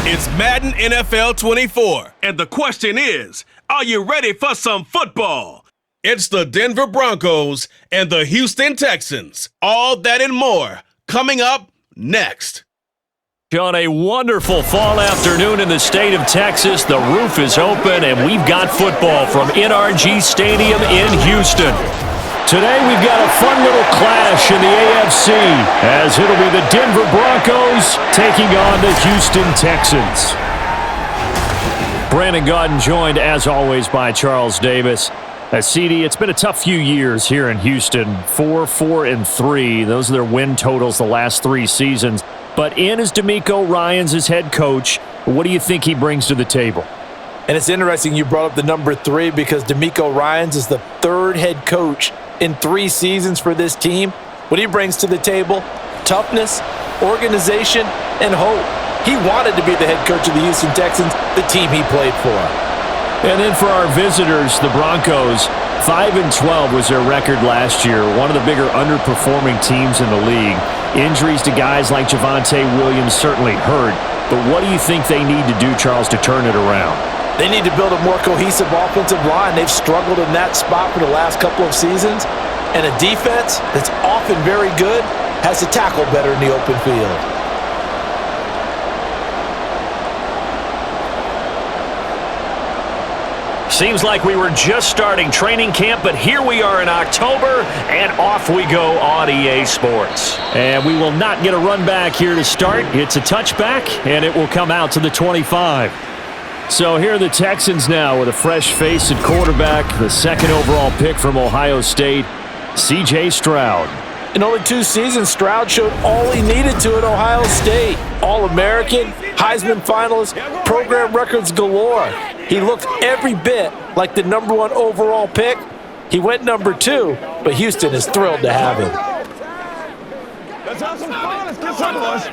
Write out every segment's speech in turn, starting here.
It's Madden NFL 24. And the question is, are you ready for some football? It's the Denver Broncos and the Houston Texans. All that and more coming up next. On a wonderful fall afternoon in the state of Texas, the roof is open and we've got football from NRG Stadium in Houston. Today we've got a fun little clash in the AFC as it'll be the Denver Broncos taking on the Houston Texans. Brandon Gaudin joined as always by Charles Davis. CD, it's been a tough few years here in Houston. 4-4-3. Those are their win totals the last 3 seasons. But in is D'Amico Ryans as head coach. What do you think he brings to the table? And it's interesting you brought up the number 3 because D'Amico Ryans is the 3rd head coach in 3 seasons for this team. What he brings to the table, toughness, organization, and hope. He wanted to be the head coach of the Houston Texans, the team he played for. And then for our visitors, the Broncos, 5-12 was their record last year, one of the bigger underperforming teams in the league. Injuries to guys like Javonte Williams certainly hurt, but what do you think they need to do, Charles, to turn it around? They need to build a more cohesive offensive line. They've struggled in that spot for the last couple of seasons, and a defense that's often very good has to tackle better in the open field. Seems like we were just starting training camp, but here we are in October, and off we go on EA Sports. And we will not get a run back here to start. It's a touchback, and it will come out to the 25. So here are the Texans now with a fresh face at quarterback, the 2nd overall pick from Ohio State, C.J. Stroud. In only 2 seasons, Stroud showed all he needed to at Ohio State. All-American, Heisman finalist, program records galore. He looked every bit like the number 1 overall pick. He went number 2, but Houston is thrilled to have him. Let's have some fun. Let's get some of us.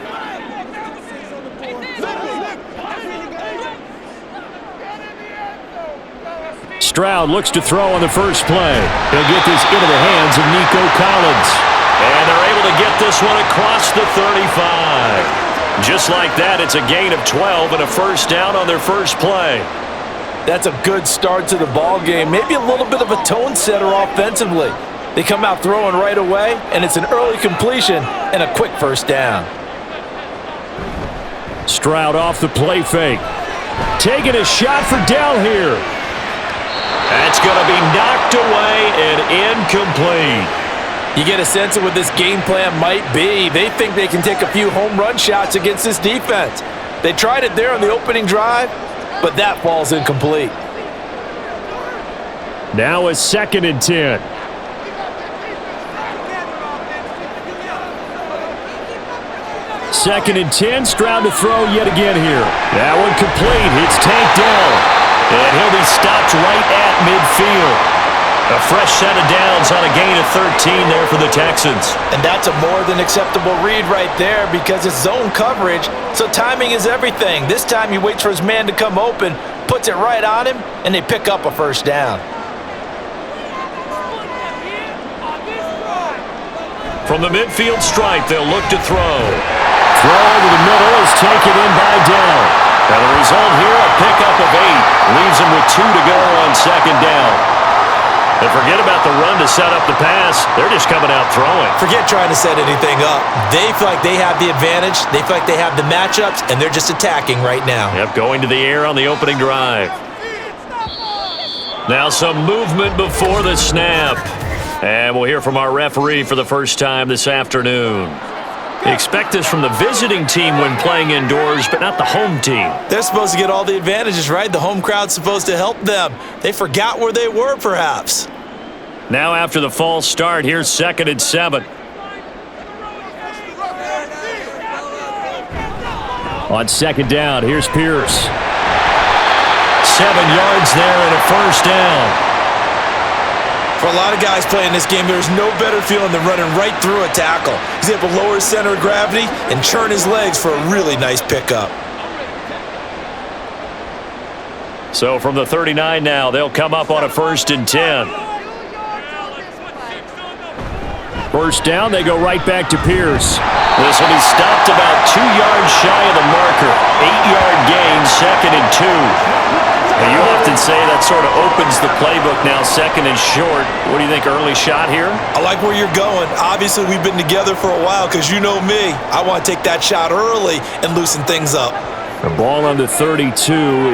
Stroud looks to throw on the first play. He'll get this into the hands of Nico Collins. And they're able to get this one across the 35. Just like that, it's a gain of 12 and a first down on their first play. That's a good start to the ball game. Maybe a little bit of a tone setter offensively. They come out throwing right away, and it's an early completion and a quick first down. Stroud off the play fake. Taking a shot for Dell here. That's going to be knocked away and incomplete. You get a sense of what this game plan might be. They think they can take a few home run shots against this defense. They tried it there on the opening drive, but that falls incomplete. Now a 2nd and 10. Second and 10, Stroud to throw yet again here. That one complete. It's Tank Dell. And he'll be stopped right at midfield. A fresh set of downs on a gain of 13 there for the Texans. And that's a more than acceptable read right there because it's zone coverage, so timing is everything. This time he waits for his man to come open, puts it right on him, and they pick up a first down. From the midfield stripe, they'll look to throw. Throw over the middle is taken in by Dell. And the result here, a pickup of 8. Leaves him with 2 to go on 2nd down. And forget about the run to set up the pass. They're just coming out throwing. Forget trying to set anything up. They feel like they have the advantage. They feel like they have the matchups, and they're just attacking right now. Yep, going to the air on the opening drive. Now some movement before the snap. And we'll hear from our referee for the first time this afternoon. Expect this from the visiting team when playing indoors, but not the home team. They're supposed to get all the advantages, right? The home crowd's supposed to help them. They forgot where they were, perhaps. Now after the false start, here's 2nd and 7. On 2nd down, here's Pierce. 7 yards there and a first down. For a lot of guys playing this game, there's no better feeling than running right through a tackle. He's able to lower his center of gravity and churn his legs for a really nice pickup. So from the 39 now, they'll come up on a 1st and 10. First down, they go right back to Pierce. This will be stopped about 2 yards shy of the marker. 8-yard gain, 2nd and 2. Now, you often say that sort of opens the playbook now, 2nd and short. What do you think, early shot here? I like where you're going. Obviously, we've been together for a while because you know me. I want to take that shot early and loosen things up. The ball on the 32.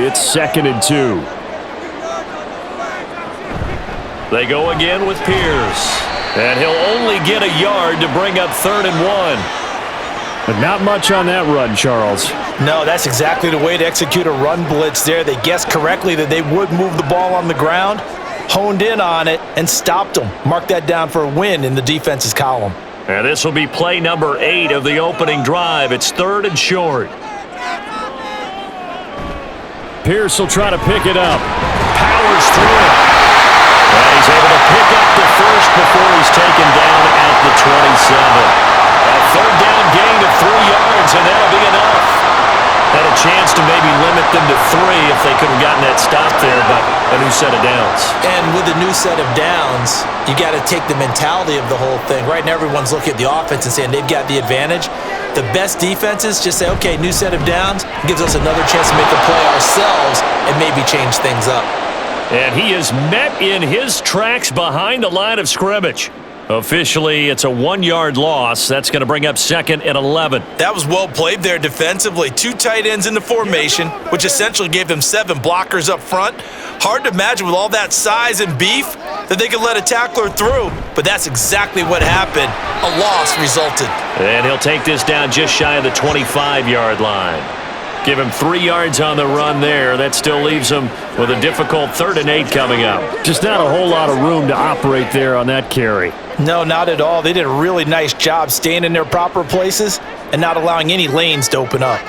It's 2nd and 2. They go again with Pierce. And he'll only get a yard to bring up 3rd and 1. But not much on that run, Charles. No, that's exactly the way to execute a run blitz there. They guessed correctly that they would move the ball on the ground, honed in on it, and stopped them. Mark that down for a win in the defense's column. And this will be play number 8 of the opening drive. It's 3rd and short. Pierce will try to pick it up. Powers through it. And he's able to pick up the first before he's taken down at the 27. A 3rd down gain of 3 yards, and that'll be enough. Had a chance to maybe limit them to 3 if they could have gotten that stop there, but a new set of downs. And with a new set of downs, you got to take the mentality of the whole thing. Right now, everyone's looking at the offense and saying they've got the advantage. The best defenses just say, okay, new set of downs, gives us another chance to make a play ourselves and maybe change things up. And he is met in his tracks behind the line of scrimmage. Officially, it's a 1-yard loss. That's going to bring up 2nd and 11. That was well played there defensively. 2 tight ends in the formation, which essentially gave them 7 blockers up front. Hard to imagine with all that size and beef that they could let a tackler through, but that's exactly what happened. A loss resulted. And he'll take this down just shy of the 25-yard line. Give him 3 yards on the run there. That still leaves him with a difficult 3rd and 8 coming up. Just not a whole lot of room to operate there on that carry. No, not at all. They did a really nice job staying in their proper places and not allowing any lanes to open up.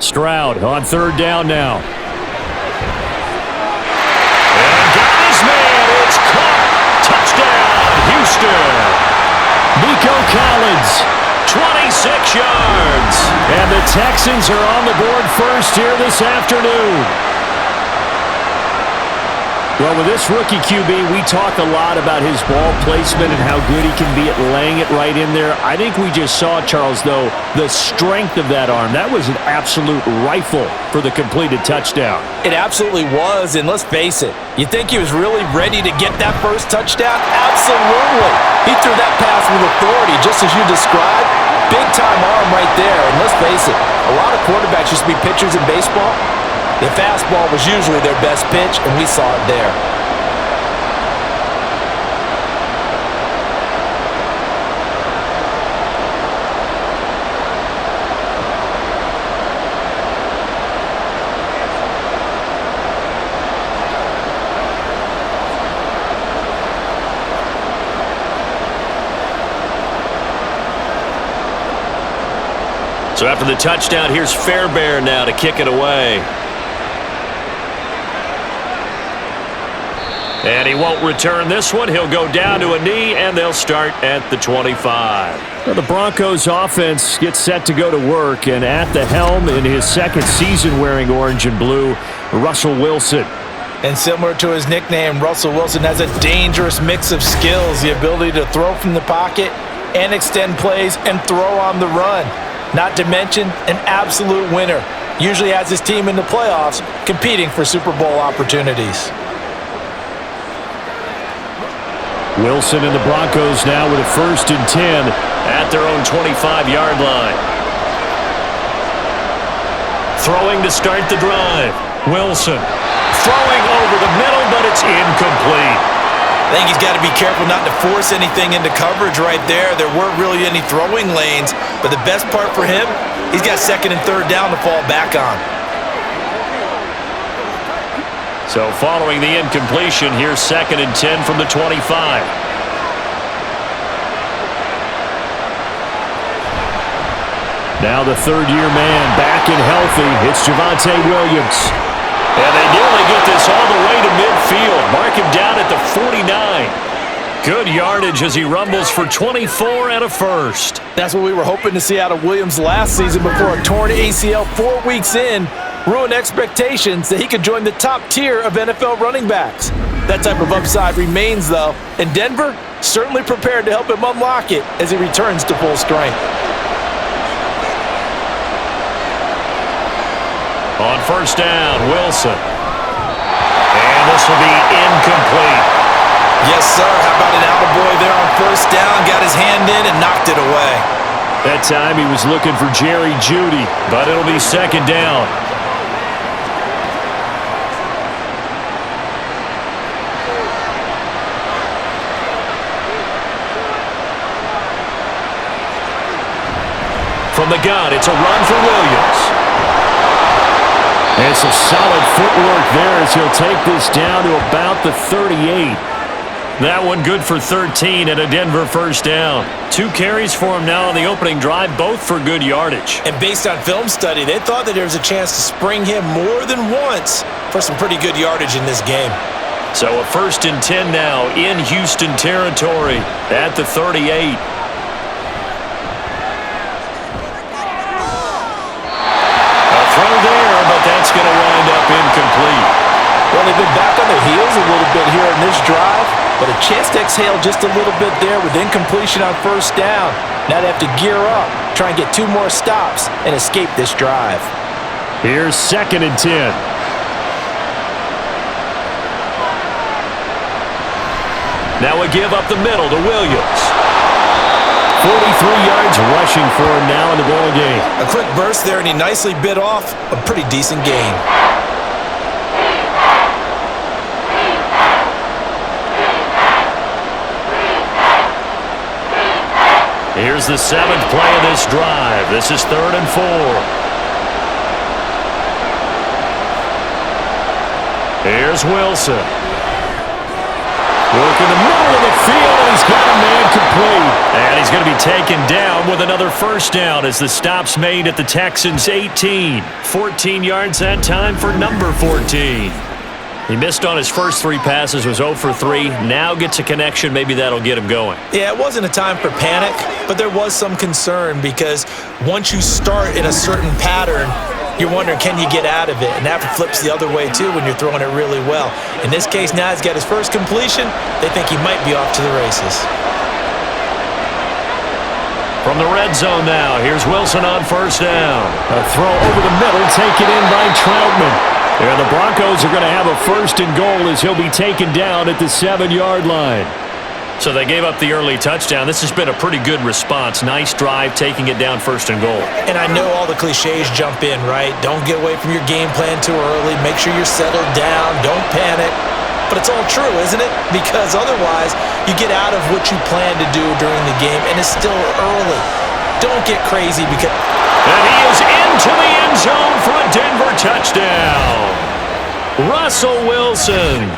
Stroud on 3rd down now. And got his man. It's caught. Touchdown, Houston. Nico Collins. 26 yards. And the Texans are on the board first here this afternoon. Well, with this rookie QB, we talk a lot about his ball placement and how good he can be at laying it right in there. I think we just saw, Charles, though, the strength of that arm. That was an absolute rifle for the completed touchdown. It absolutely was, and let's face it, you think he was really ready to get that first touchdown? Absolutely. He threw that pass with authority, just as you described. Big-time arm right there, and let's face it, a lot of quarterbacks used to be pitchers in baseball. The fastball was usually their best pitch, and we saw it there. So after the touchdown, here's Fairbairn now to kick it away. And he won't return this one. He'll go down to a knee, and they'll start at the 25. Well, the Broncos offense gets set to go to work, and at the helm in his 2nd season wearing orange and blue, Russell Wilson. And similar to his nickname, Russell Wilson has a dangerous mix of skills, the ability to throw from the pocket and extend plays and throw on the run. Not to mention an absolute winner. Usually has his team in the playoffs competing for Super Bowl opportunities. Wilson and the Broncos now with a 1st and 10 at their own 25-yard line. Throwing to start the drive. Wilson throwing over the middle, but it's incomplete. I think he's got to be careful not to force anything into coverage right there. There weren't really any throwing lanes, but the best part for him, he's got 2nd and 3rd down to fall back on. So following the incompletion, here's 2nd and 10 from the 25. Now the 3rd-year man back and healthy. It's Javonte Williams. And they nearly get this all the way to midfield. Mark him down at the 49. Good yardage as he rumbles for 24 and a first. That's what we were hoping to see out of Williams last season before a torn ACL 4 weeks in ruined expectations that he could join the top tier of NFL running backs. That type of upside remains, though. And Denver, certainly prepared to help him unlock it as he returns to full strength. On first down, Wilson. And this will be incomplete. Yes, sir. How about an attaboy there on first down? Got his hand in and knocked it away. That time he was looking for Jerry Jeudy, but it'll be second down. From the gun, it's a run for Williams. And some solid footwork there as he'll take this down to about the 38. That one good for 13 and a Denver first down. 2 carries for him now on the opening drive, both for good yardage. And based on film study, they thought that there was a chance to spring him more than once for some pretty good yardage in this game. So a 1st and 10 now in Houston territory at the 38. Throw there, but that's going to wind up incomplete. Well, they've been back on their heels a little bit here in this drive, but a chance to exhale just a little bit there with incompletion on first down. Now they have to gear up, try and get 2 more stops, and escape this drive. Here's 2nd and 10. Now we give up the middle to Williams. 43 yards rushing for him now in the ball game. A quick burst there, and he nicely bit off a pretty decent gain. Here's the 7th play of this drive. This is 3rd and 4. Here's Wilson. Work in the middle of the field, and he's got a man complete. And he's going to be taken down with another first down as the stop's made at the Texans' 18. 14 yards that time for number 14. He missed on his first 3 passes, was 0 for 3. Now gets a connection. Maybe that'll get him going. Yeah, it wasn't a time for panic, but there was some concern because once you start in a certain pattern, you're wondering, can you get out of it? And that flips the other way, too, when you're throwing it really well. In this case, now he's got his first completion. They think he might be off to the races. From the red zone now, here's Wilson on first down. A throw over the middle, taken in by Troutman. And the Broncos are going to have a 1st and goal as he'll be taken down at the 7-yard line. So they gave up the early touchdown. This has been a pretty good response. Nice drive, taking it down 1st and goal. And I know all the cliches jump in, right? Don't get away from your game plan too early. Make sure you're settled down. Don't panic. But it's all true, isn't it? Because otherwise, you get out of what you plan to do during the game, and it's still early. Don't get crazy because... And he is into the end zone for a Denver touchdown. Russell Wilson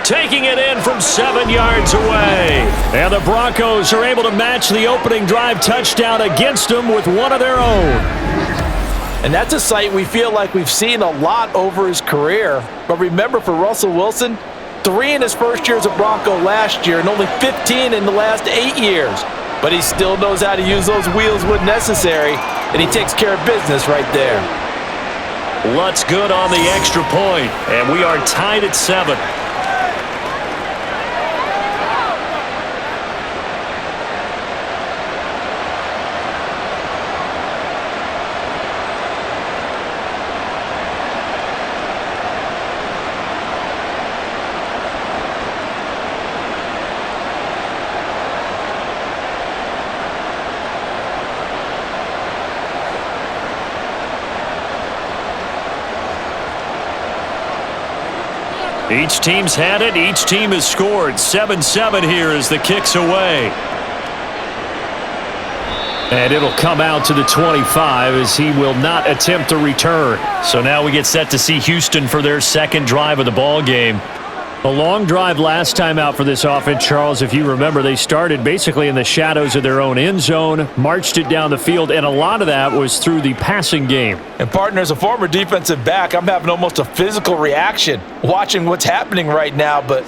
taking it in from 7 yards away. And the Broncos are able to match the opening drive touchdown against them with one of their own. And that's a sight we feel like we've seen a lot over his career. But remember, for Russell Wilson, 3 in his first year as a Bronco last year and only 15 in the last 8 years. But he still knows how to use those wheels when necessary, and he takes care of business right there. Lutz good on the extra point, and we are tied at 7. Each team's had it. Each team has scored. 7-7 here as the kick's away. And it'll come out to the 25 as he will not attempt to return. So now we get set to see Houston for their 2nd drive of the ball game. A long drive last time out for this offense, Charles. If you remember, they started basically in the shadows of their own end zone, marched it down the field, and a lot of that was through the passing game. And partner, as a former defensive back, I'm having almost a physical reaction watching what's happening right now. But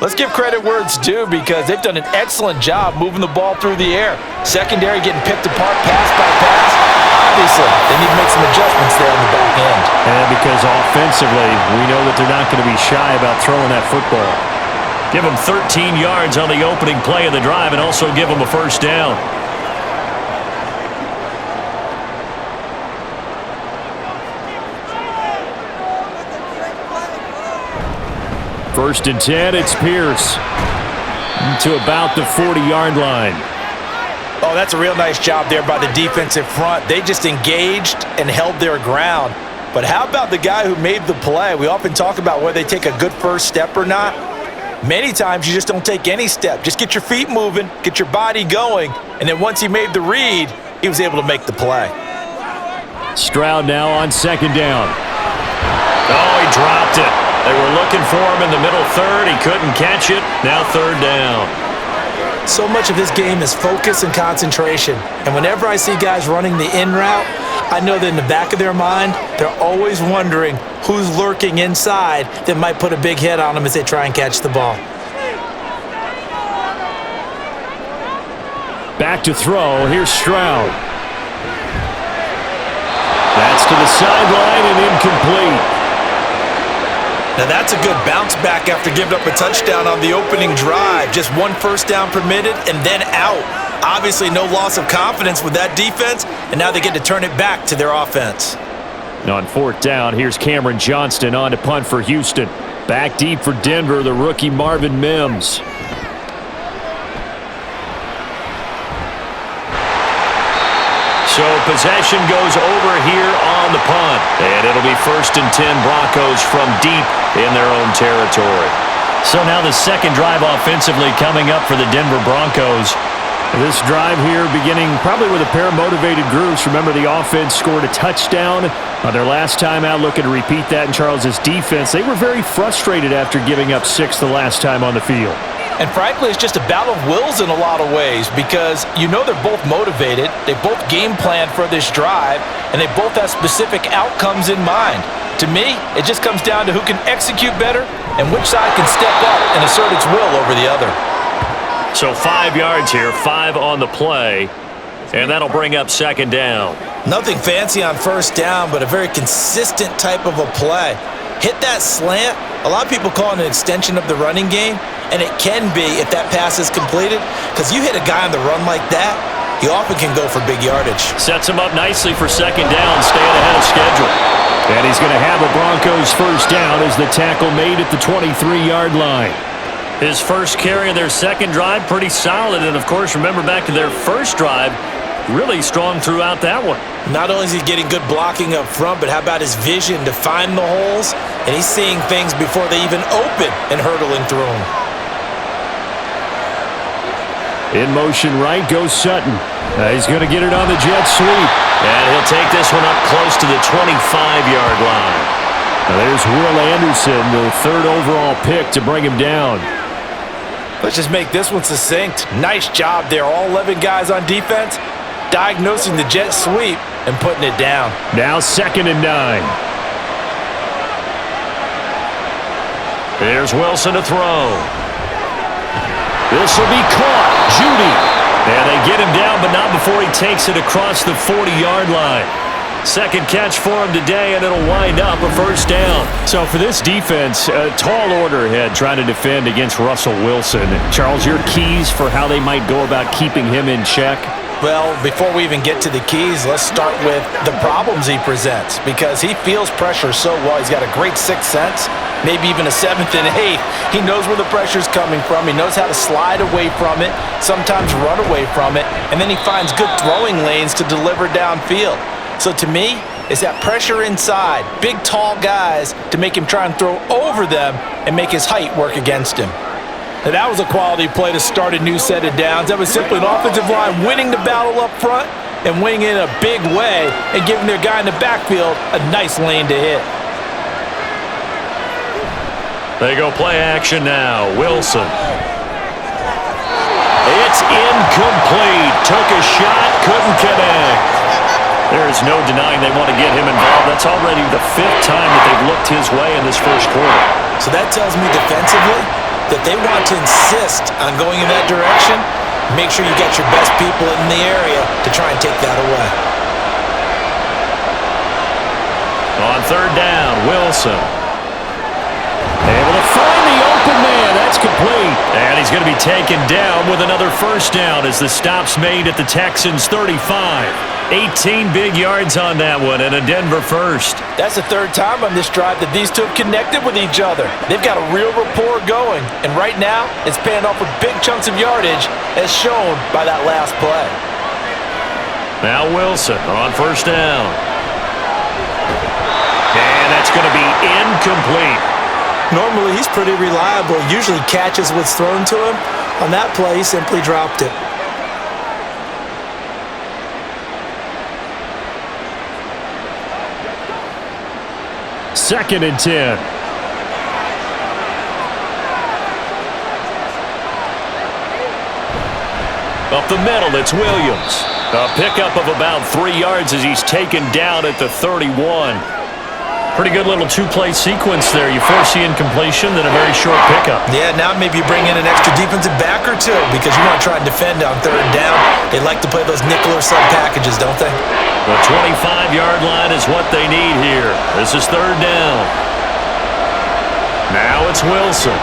let's give credit where it's due because they've done an excellent job moving the ball through the air. Secondary getting picked apart pass by pass. Obviously, they need to make some adjustments there on the back end. And because offensively, we know that they're not going to be shy about throwing that football. Give them 13 yards on the opening play of the drive and also give them a first down. First and 10, it's Pierce to about the 40-yard line. Oh, that's a real nice job there by the defensive front. They just engaged and held their ground. But how about the guy who made the play? We often talk about whether they take a good first step or not. Many times you just don't take any step. Just get your feet moving, get your body going, and then once he made the read, he was able to make the play. Stroud now on second down. Oh, he dropped it. They were looking for him in the middle third. He couldn't catch it. Now third down. So much of this game is focus and concentration. And whenever I see guys running the in route, I know that in the back of their mind, they're always wondering who's lurking inside that might put a big hit on them as they try and catch the ball. Back to throw. Here's Stroud. That's to the sideline and incomplete. Now that's a good bounce back after giving up a touchdown on the opening drive. Just one first down permitted and then out. Obviously no loss of confidence with that defense, and now they get to turn it back to their offense. On fourth down, here's Cameron Johnston on to punt for Houston. Back deep for Denver, the rookie Marvin Mims. So possession goes over here on the punt. And it'll be first and 10 Broncos from deep in their own territory. So now the second drive offensively coming up for the Denver Broncos. This drive here beginning probably with a pair of motivated groups. Remember, the offense scored a touchdown on their last time out, looking to repeat that in Charles's defense. They were very frustrated after giving up 6 the last time on the field. And frankly, it's just a battle of wills in a lot of ways because you know they're both motivated, they both game planned for this drive, and they both have specific outcomes in mind. To me, it just comes down to who can execute better and which side can step up and assert its will over the other. So 5 yards here, 5 on the play, and that'll bring up second down. Nothing fancy on first down, but a very consistent type of a play. Hit that slant. A lot of people call it an extension of the running game, and it can be if that pass is completed, because you hit a guy on the run like that, he often can go for big yardage. Sets him up nicely for second down, staying ahead of schedule. And he's going to have a Broncos first down as the tackle made at the 23-yard line. His first carry of their second drive, pretty solid. And, of course, remember back to their first drive, really strong throughout that one. Not only is he getting good blocking up front, but how about his vision to find the holes? And he's seeing things before they even open and hurdling through them. In motion right goes Sutton. He's going to get it on the jet sweep. And he'll take this one up close to the 25-yard line. Now there's Will Anderson, the third overall pick to bring him down. Let's just make this one succinct. Nice job there. All 11 guys on defense diagnosing the jet sweep and putting it down. Now second and 9. There's Wilson to throw. This will be caught. Judy. And they get him down, but not before he takes it across the 40-yard line. Second catch for him today, and it'll wind up a first down. So for this defense, a tall order ahead trying to defend against Russell Wilson. Charles, your keys for how they might go about keeping him in check? Well, before we even get to the keys, let's start with the problems he presents, because he feels pressure so well. He's got a great sixth sense, maybe even a seventh and eighth. He knows where the pressure's coming from. He knows how to slide away from it, sometimes run away from it, and then he finds good throwing lanes to deliver downfield. So to me, it's that pressure inside, big, tall guys to make him try and throw over them and make his height work against him. Now, that was a quality play to start a new set of downs. That was simply an offensive line winning the battle up front and winning in a big way and giving their guy in the backfield a nice lane to hit. They go play action now. Wilson. It's incomplete. Took a shot, couldn't connect. There is no denying they want to get him involved. That's already the 5th time that they've looked his way in this first quarter. So that tells me defensively that they want to insist on going in that direction. Make sure you get your best people in the area to try and take that away. On third down, Wilson. Able to find the open man. That That's complete. And he's going to be taken down with another first down as the stop's made at the Texans' 35. 18 big yards on that one and a Denver first. That's the third time on this drive that these two have connected with each other. They've got a real rapport going, and right now it's paying off with big chunks of yardage as shown by that last play. Now Wilson on first down. And that's going to be incomplete. Normally he's pretty reliable, usually catches what's thrown to him. On that play, he simply dropped it. Second and 10. Up the middle, it's Williams. A pickup of about 3 yards as he's taken down at the 31. Pretty good little two-play sequence there. You force the incompletion, then a very short pickup. Yeah, now maybe you bring in an extra defensive back or two because you want to try and defend on third down. They like to play those nickel or sub packages, don't they? The 25-yard line is what they need here. This is third down. Now it's Wilson.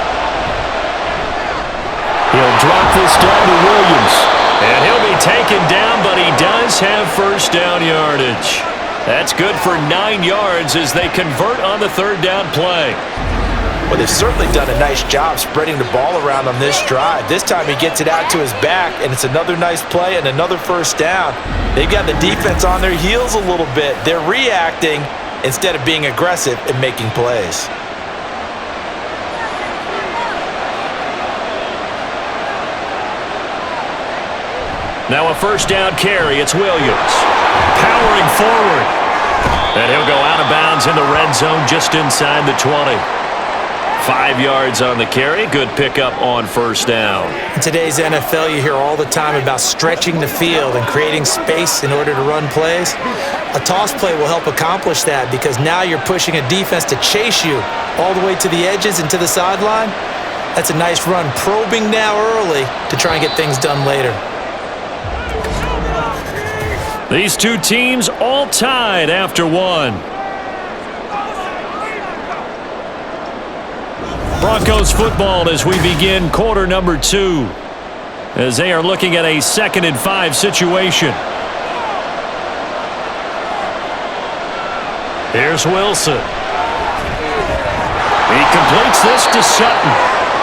He'll drop this down to Williams. And he'll be taken down, but he does have first down yardage. That's good for 9 yards as they convert on the third down play. Well, they've certainly done a nice job spreading the ball around on this drive. This time he gets it out to his back, and it's another nice play and another first down. They've got the defense on their heels a little bit. They're reacting instead of being aggressive and making plays. Now a first down carry. It's Williams. Powering forward. And he'll go out of bounds in the red zone just inside the 20. 5 yards on the carry. Good pickup on first down. In today's NFL, you hear all the time about stretching the field and creating space in order to run plays. A toss play will help accomplish that because now you're pushing a defense to chase you all the way to the edges and to the sideline. That's a nice run, probing now early to try and get things done later. These two teams all tied after one. Broncos football as we begin quarter number 2 as they are looking at a 2nd and 5 situation. Here's Wilson. He completes this to Sutton.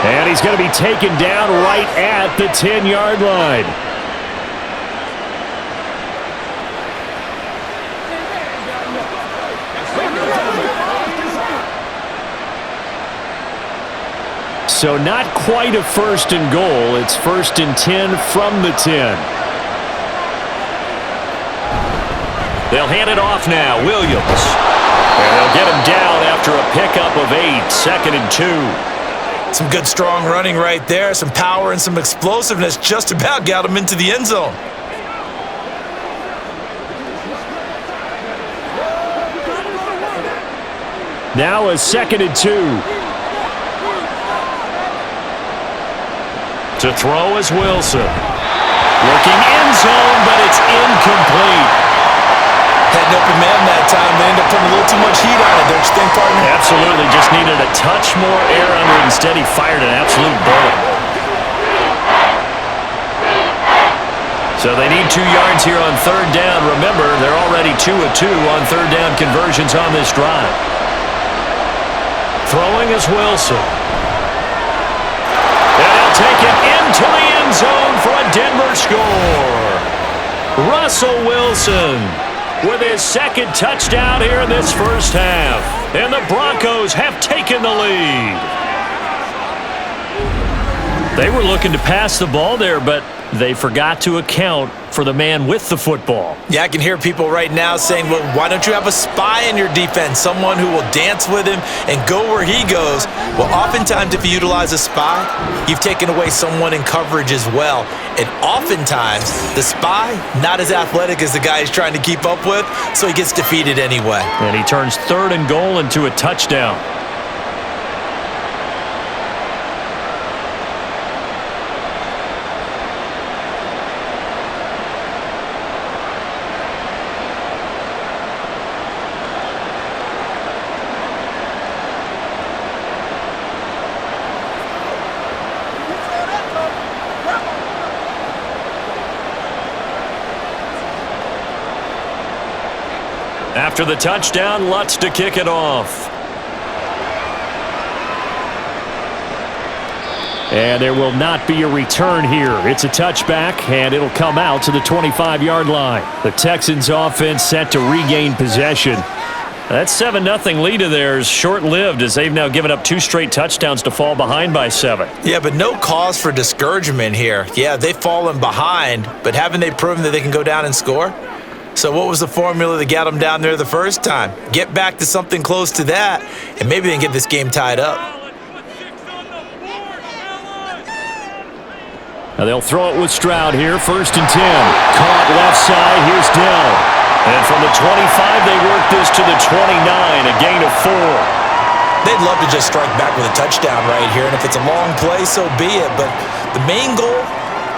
And he's going to be taken down right at the 10-yard line. So not quite a 1st and goal. It's 1st and 10 from the 10. They'll hand it off now. Williams. And they'll get him down after a pickup of 8. 2nd and 2. Some good strong running right there. Some power and some explosiveness just about got him into the end zone. Now a 2nd and 2. To throw is Wilson. Looking end zone, but it's incomplete. Had an open man that time. They ended up putting a little too much heat on it, don't you think, partner? Absolutely. Just needed a touch more air under it. Instead, he fired an absolute bullet. So they need 2 yards here on third down. Remember, they're already 2 of 2 on third down conversions on this drive. Throwing is Wilson. And he'll take it into the end zone for a Denver score. Russell Wilson with his 2nd touchdown here in this first half. And the Broncos have taken the lead. They were looking to pass the ball there, but they forgot to account for the man with the football. Yeah, I can hear people right now saying, well, why don't you have a spy in your defense? Someone who will dance with him and go where he goes. Well, oftentimes if you utilize a spy, you've taken away someone in coverage as well. And oftentimes, the spy, not as athletic as the guy he's trying to keep up with, so he gets defeated anyway. And he turns 3rd and goal into a touchdown. After the touchdown, Lutz to kick it off. And there will not be a return here. It's a touchback, and it'll come out to the 25-yard line. The Texans offense set to regain possession. That 7-0 lead of theirs short-lived as they've now given up 2 straight touchdowns to fall behind by 7. Yeah, but no cause for discouragement here. Yeah, they've fallen behind, but haven't they proven that they can go down and score? So what was the formula that got them down there the first time? Get back to something close to that, and maybe they can get this game tied up. Now they'll throw it with Stroud here, 1st and 10. Caught left side, here's Dell. And from the 25, they work this to the 29, a gain of 4. They'd love to just strike back with a touchdown right here, and if it's a long play, so be it. But the main goal,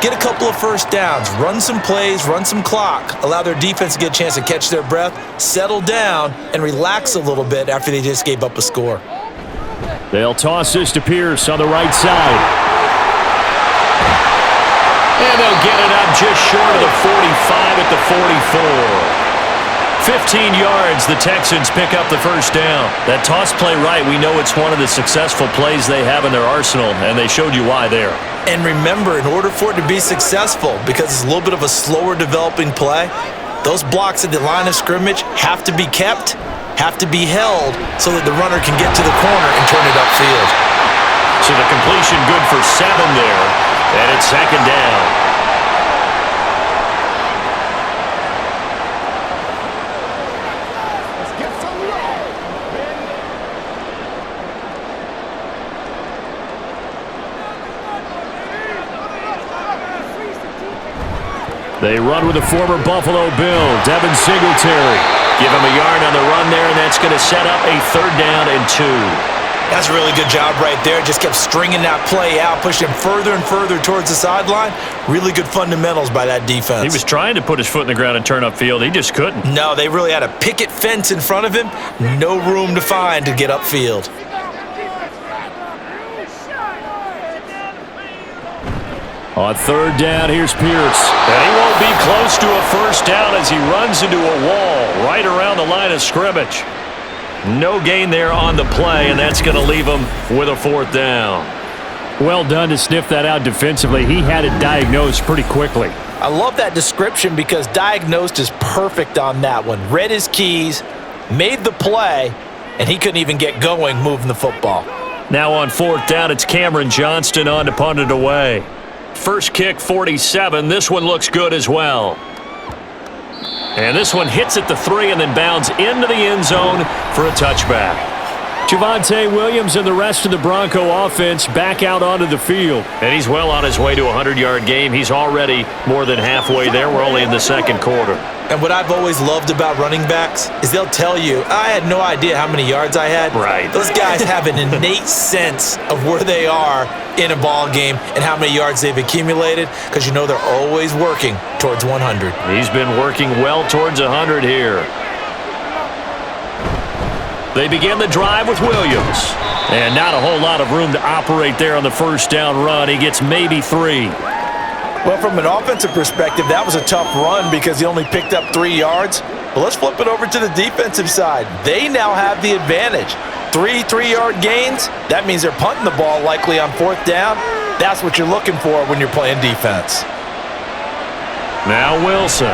get a couple of first downs, run some plays, run some clock, allow their defense to get a chance to catch their breath, settle down, and relax a little bit after they just gave up a score. They'll toss this to Pierce on the right side. And they'll get it up just short of the 45 at the 44. 15 yards, the Texans pick up the first down. That toss play right, we know it's one of the successful plays they have in their arsenal, and they showed you why there. And remember, in order for it to be successful, because it's a little bit of a slower developing play, those blocks at the line of scrimmage have to be kept, have to be held, so that the runner can get to the corner and turn it upfield. So the completion good for 7 there, and it's 2nd down. They run with the former Buffalo Bill, Devin Singletary. Give him a yard on the run there, and that's going to set up a 3rd down and 2. That's a really good job right there. Just kept stringing that play out, pushing him further and further towards the sideline. Really good fundamentals by that defense. He was trying to put his foot in the ground and turn upfield. He just couldn't. No, they really had a picket fence in front of him. No room to find to get upfield. On 3rd down, here's Pierce. And he won't be close to a first down as he runs into a wall right around the line of scrimmage. No gain there on the play, and that's going to leave him with a 4th down. Well done to sniff that out defensively. He had it diagnosed pretty quickly. I love that description because diagnosed is perfect on that one. Read his keys, made the play, and he couldn't even get going moving the football. Now on 4th down, it's Cameron Johnston on to punt it away. First kick, 47. This one looks good as well. And this one hits at the 3 and then bounds into the end zone for a touchback. Javonte Williams and the rest of the Bronco offense back out onto the field. And he's well on his way to a 100-yard game. He's already more than halfway there. We're only in the 2nd quarter. And what I've always loved about running backs is they'll tell you, I had no idea how many yards I had. Right. Those guys have an innate sense of where they are in a ball game and how many yards they've accumulated because you know they're always working towards 100. He's been working well towards 100 here. They begin the drive with Williams. And not a whole lot of room to operate there on the first down run. He gets maybe 3. Well, from an offensive perspective, that was a tough run because he only picked up 3 yards. But let's flip it over to the defensive side. They now have the advantage. 3 3-yard gains, that means they're punting the ball likely on 4th down. That's what you're looking for when you're playing defense. Now Wilson.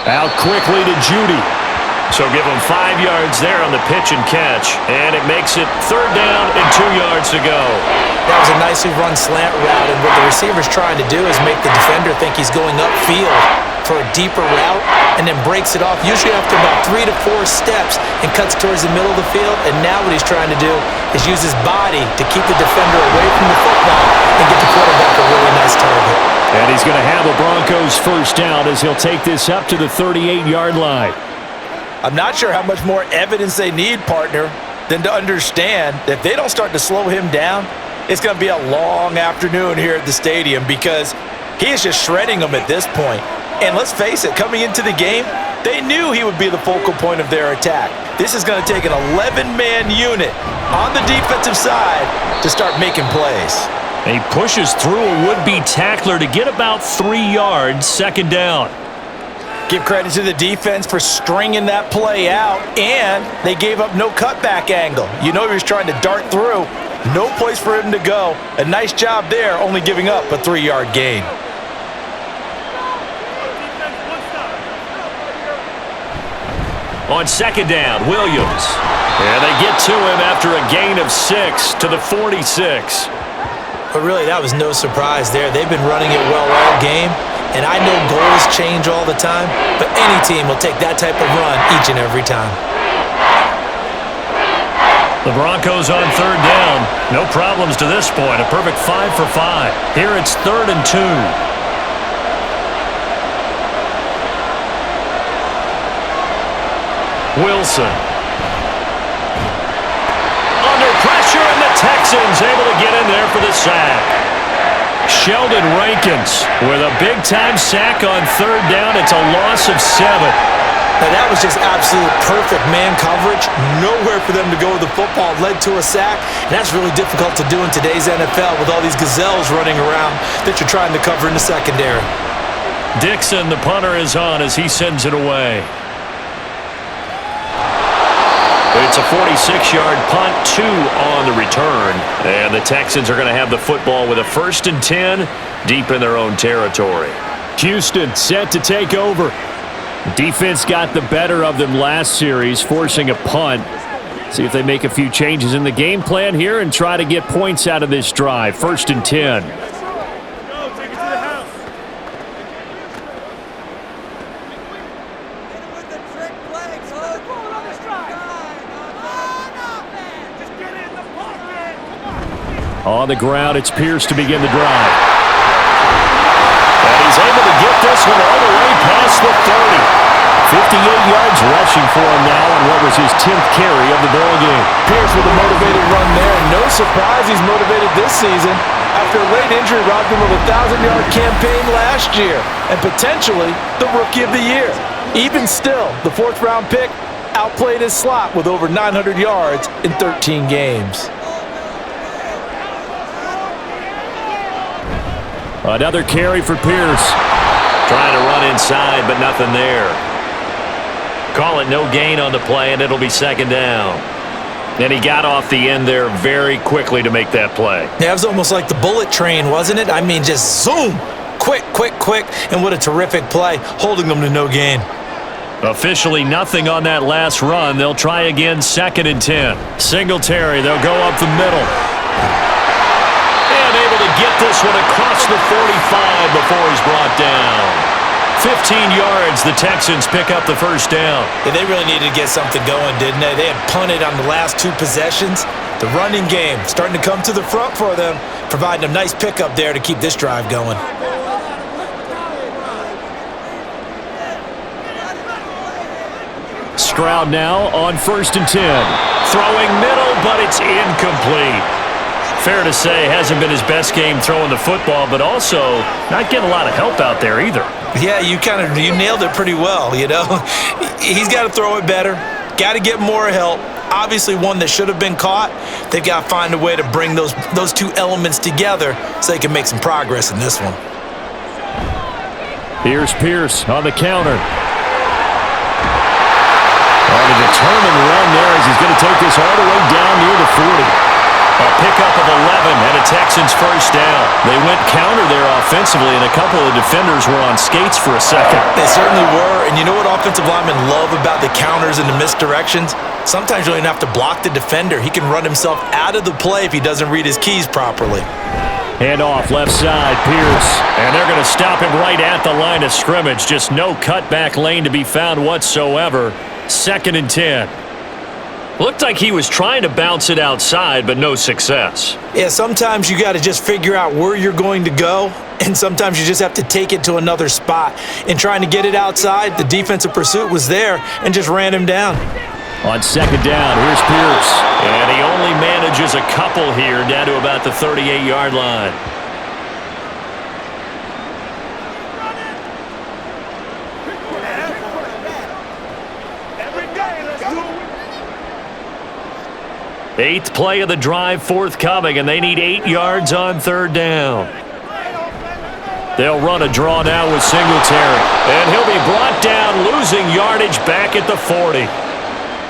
Out quickly to Judy. So give him 5 yards there on the pitch and catch. And it makes it 3rd down and 2 yards to go. That was a nicely run slant route, and what the receiver's trying to do is make the defender think he's going upfield for a deeper route and then breaks it off, usually after about 3 to 4 steps, and cuts towards the middle of the field. And now what he's trying to do is use his body to keep the defender away from the football and get the quarterback a really nice target. And he's going to have the Broncos first down as he'll take this up to the 38-yard line. I'm not sure how much more evidence they need, partner, than to understand that if they don't start to slow him down, it's going to be a long afternoon here at the stadium because he is just shredding them at this point. And let's face it, coming into the game, they knew he would be the focal point of their attack. This is going to take an 11-man unit on the defensive side to start making plays. And he pushes through a would-be tackler to get about 3 yards, 2nd down. Give credit to the defense for stringing that play out, and they gave up no cutback angle. You know he was trying to dart through. No place for him to go. A nice job there, only giving up a 3-yard gain. On second down, Williams. And they get to him after a gain of 6 to the 46. But really, that was no surprise there. They've been running it well all game, and I know goals change all the time, but any team will take that type of run each and every time. The Broncos on third down. No problems to this point. A perfect 5 for 5. Here it's 3rd and 2. Wilson. Under pressure, and the Texans able to get in there for the sack. Sheldon Rankins with a big-time sack on third down. It's a loss of 7. Now, that was just absolute perfect man coverage. Nowhere for them to go with the football. Led to a sack, and that's really difficult to do in today's NFL with all these gazelles running around that you're trying to cover in the secondary. Dixon, the punter, is on as he sends it away. It's a 46-yard punt, 2 on the return. And the Texans are going to have the football with a 1st and 10 deep in their own territory. Houston set to take over. Defense got the better of them last series, forcing a punt. See if they make a few changes in the game plan here and try to get points out of this drive. 1st and 10. On the ground, it's Pierce to begin the drive. And he's able to get this one all the way past the 30. 58 yards rushing for him now on what was his 10th carry of the ball game. Pierce with a motivated run there. No surprise he's motivated this season after a late injury robbed him of a 1,000-yard campaign last year and potentially the Rookie of the Year. Even still, the 4th-round pick outplayed his slot with over 900 yards in 13 games. Another carry for Pierce. Trying to run inside, but nothing there. Call it no gain on the play, and it'll be 2nd down. And he got off the end there very quickly to make that play. Yeah, it was almost like the bullet train, wasn't it? I mean, just zoom. Quick, quick, quick. And what a terrific play, holding them to no gain. Officially nothing on that last run. They'll try again, 2nd and 10. Singletary, they'll go up the middle. Able to get this one across the 45 before he's brought down. 15 yards, the Texans pick up the 1st down. Yeah, they really needed to get something going, didn't they? They had punted on the last 2 possessions. The running game starting to come to the front for them, providing a nice pickup there to keep this drive going. Stroud now on 1st and 10. Throwing middle, but it's incomplete. Fair to say, hasn't been his best game throwing the football, but also not getting a lot of help out there either. Yeah, you nailed it pretty well, you know. He's got to throw it better, got to get more help. Obviously one that should have been caught. They've got to find a way to bring those 2 elements together so they can make some progress in this one. Here's Pierce on the counter. On a determined run there as he's going to take this all the way down near the 40. A pickup of 11 and a Texans 1st down. They went counter there offensively, and a couple of defenders were on skates for a second. They certainly were, and you know what offensive linemen love about the counters and the misdirections? Sometimes you don't even have to block the defender. He can run himself out of the play if he doesn't read his keys properly. Hand off left side, Pierce. And they're going to stop him right at the line of scrimmage. Just no cutback lane to be found whatsoever. 2nd and 10. Looked like he was trying to bounce it outside, but no success. Yeah, sometimes you got to just figure out where you're going to go, and sometimes you just have to take it to another spot. In trying to get it outside, the defensive pursuit was there and just ran him down. On 2nd down, here's Pierce. And he only manages a couple here down to about the 38-yard line. Eighth play of the drive forthcoming, and they need 8 yards on 3rd down. They'll run a draw now with Singletary. And he'll be brought down, losing yardage back at the 40.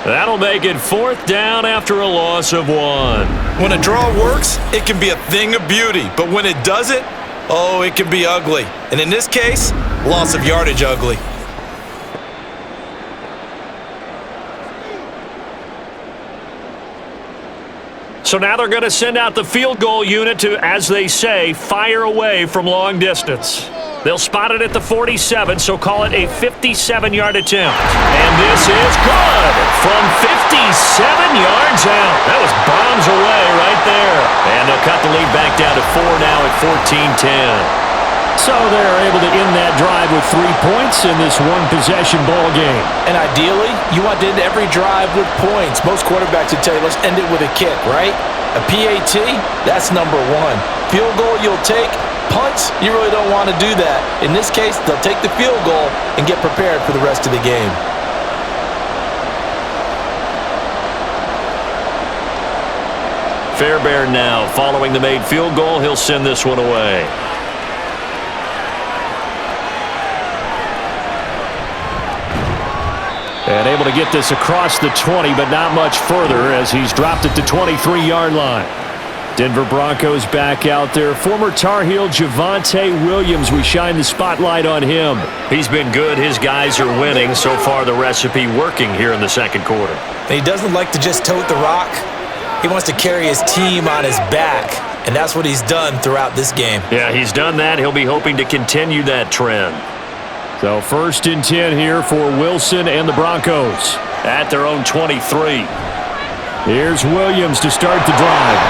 That'll make it 4th down after a loss of 1. When a draw works, it can be a thing of beauty. But when it doesn't, oh, it can be ugly. And in this case, loss of yardage ugly. So now they're going to send out the field goal unit to, as they say, fire away from long distance. They'll spot it at the 47, so call it a 57-yard attempt. And this is good from 57 yards out. That was bombs away right there. And they'll cut the lead back down to 4 now at 14-10. So they're able to end that drive with 3 points in this one-possession ball game. And ideally, you want to end every drive with points. Most quarterbacks would tell you, let's end it with a kick, right? A PAT, that's number 1. Field goal, you'll take. Punts, you really don't want to do that. In this case, they'll take the field goal and get prepared for the rest of the game. Fairbairn now following the made field goal. He'll send this one away. And able to get this across the 20, but not much further as he's dropped it to 23-yard line. Denver Broncos back out there. Former Tar Heel Javonte Williams, we shine the spotlight on him. He's been good. His guys are winning. So far, the recipe working here in the second quarter. And he doesn't like to just tote the rock. He wants to carry his team on his back, and that's what he's done throughout this game. Yeah, he's done that. He'll be hoping to continue that trend. So 1st and 10 here for Wilson and the Broncos. At their own 23. Here's Williams to start the drive.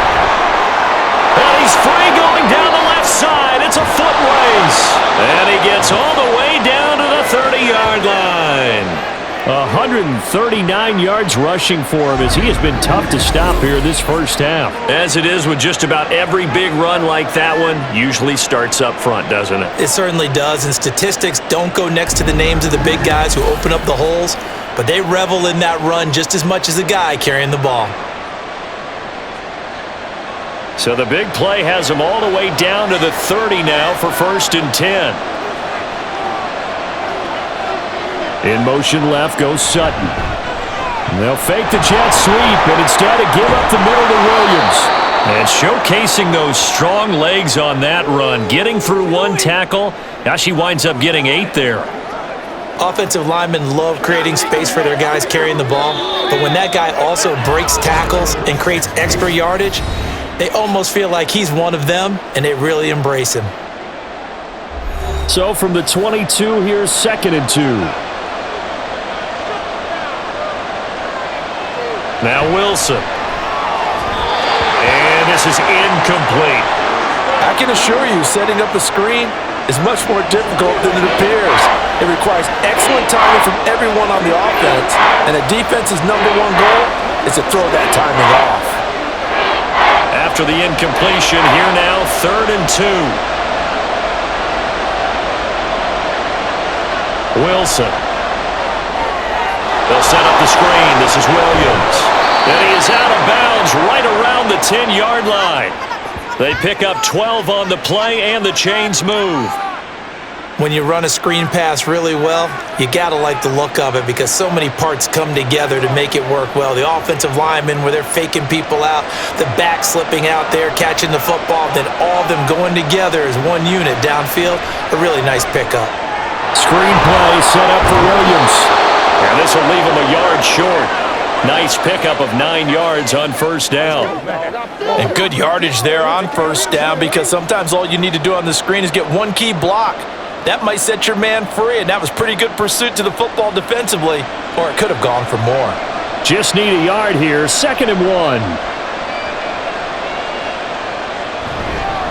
And he's free going down the left side. It's a foot race. And he gets all the way down to the 30-yard line. 139 yards rushing for him as he has been tough to stop here this first half. As it is with just about every big run like that one, usually starts up front, doesn't it? It certainly does, and statistics don't go next to the names of the big guys who open up the holes, but they revel in that run just as much as the guy carrying the ball. So the big play has him all the way down to the 30 now for 1st and 10. In motion left goes Sutton. They'll fake the jet sweep, but instead give up the middle to Williams. And showcasing those strong legs on that run, getting through 1 tackle. Now she winds up getting 8 there. Offensive linemen love creating space for their guys carrying the ball, but when that guy also breaks tackles and creates extra yardage, they almost feel like he's one of them, and they really embrace him. So from the 22, here's 2nd and 2. Now Wilson. And this is incomplete. I can assure you, setting up a screen is much more difficult than it appears. It requires excellent timing from everyone on the offense, and a defense's #1 goal is to throw that timing off. After the incompletion, here now, 3rd and 2. Wilson. They'll set up the screen. This is Williams. And he is out of bounds right around the 10-yard line. They pick up 12 on the play, and the chains move. When you run a screen pass really well, you got to like the look of it because so many parts come together to make it work well. The offensive linemen, where they're faking people out, the back slipping out there, catching the football, then all of them going together as one unit downfield. A really nice pickup. Screen play set up for Williams. And this will leave him a yard short. Nice pickup of 9 yards on 1st down. And good yardage there on 1st down because sometimes all you need to do on the screen is get 1 key block. That might set your man free, and that was pretty good pursuit to the football defensively, or it could have gone for more. Just need a yard here, 2nd and 1.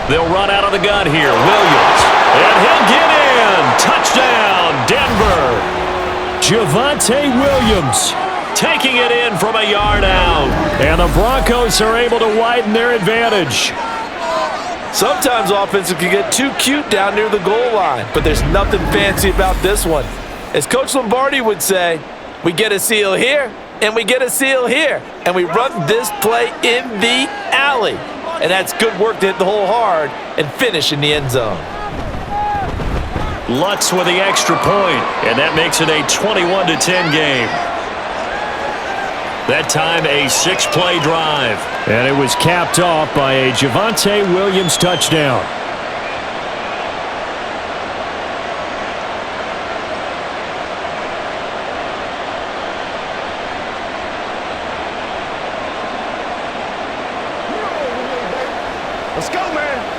They'll run out of the gun here. Williams. And he'll get in. Touchdown, Denver. Javonte Williams taking it in from a yard out. And the Broncos are able to widen their advantage. Sometimes offenses can get too cute down near the goal line, but there's nothing fancy about this one. As Coach Lombardi would say, we get a seal here, and we get a seal here, and we run this play in the alley. And that's good work to hit the hole hard and finish in the end zone. Lutz with the extra point, and that makes it a 21-10 game. That time a 6-play drive. And it was capped off by a Javonte Williams touchdown. Let's go, man.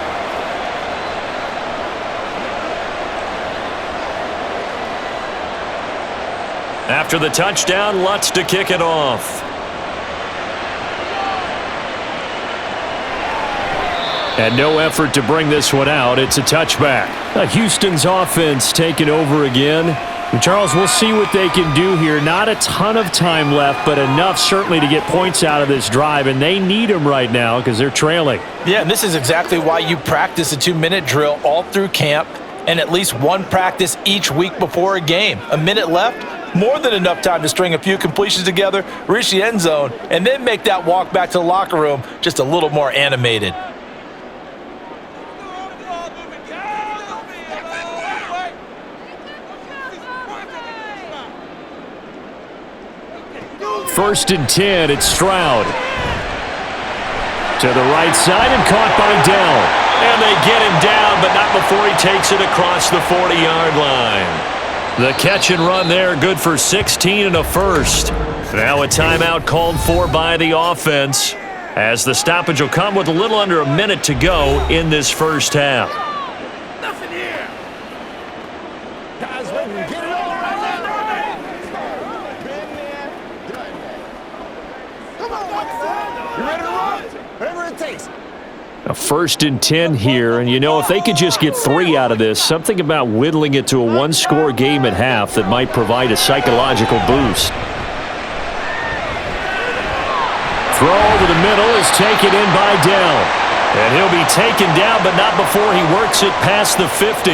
After the touchdown, Lutz to kick it off. And no effort to bring this one out. It's a touchback. Houston's offense taking over again. And Charles, we'll see what they can do here. Not a ton of time left, but enough certainly to get points out of this drive. And they need them right now because they're trailing. Yeah, and this is exactly why you practice a 2-minute drill all through camp and at least one practice each week before a game. A minute left, more than enough time to string a few completions together, reach the end zone, and then make that walk back to the locker room just a little more animated. First and 10, it's Stroud. To the right side and caught by Dell. And they get him down, but not before he takes it across the 40-yard line. The catch and run there, good for 16 and a first. Now a timeout called for by the offense, as the stoppage will come with a little under a minute to go in this first half. Nothing here. Guys, ready to get it on right now. Come on, you ready to run? Whatever it takes. A first and 10 here, and you know, if they could just get 3 out of this, something about whittling it to a one-score game at half that might provide a psychological boost. Throw over the middle is taken in by Dell. And he'll be taken down, but not before he works it past the 50.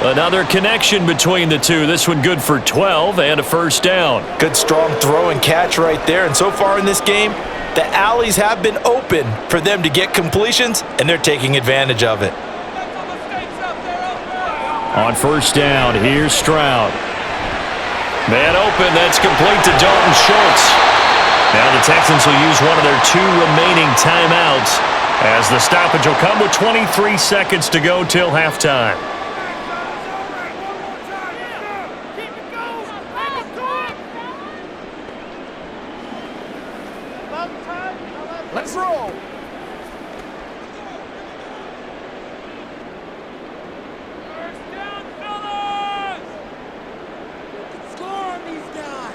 Another connection between the two. This one good for 12 and a first down. Good strong throw and catch right there. And so far in this game, the alleys have been open for them to get completions, and they're taking advantage of it. On first down, here's Stroud. Man open, that's complete to Dalton Schultz. Now the Texans will use one of their 2 remaining timeouts, as the stoppage will come with 23 seconds to go till halftime. Let's roll. First down, fellas! Score on these guys.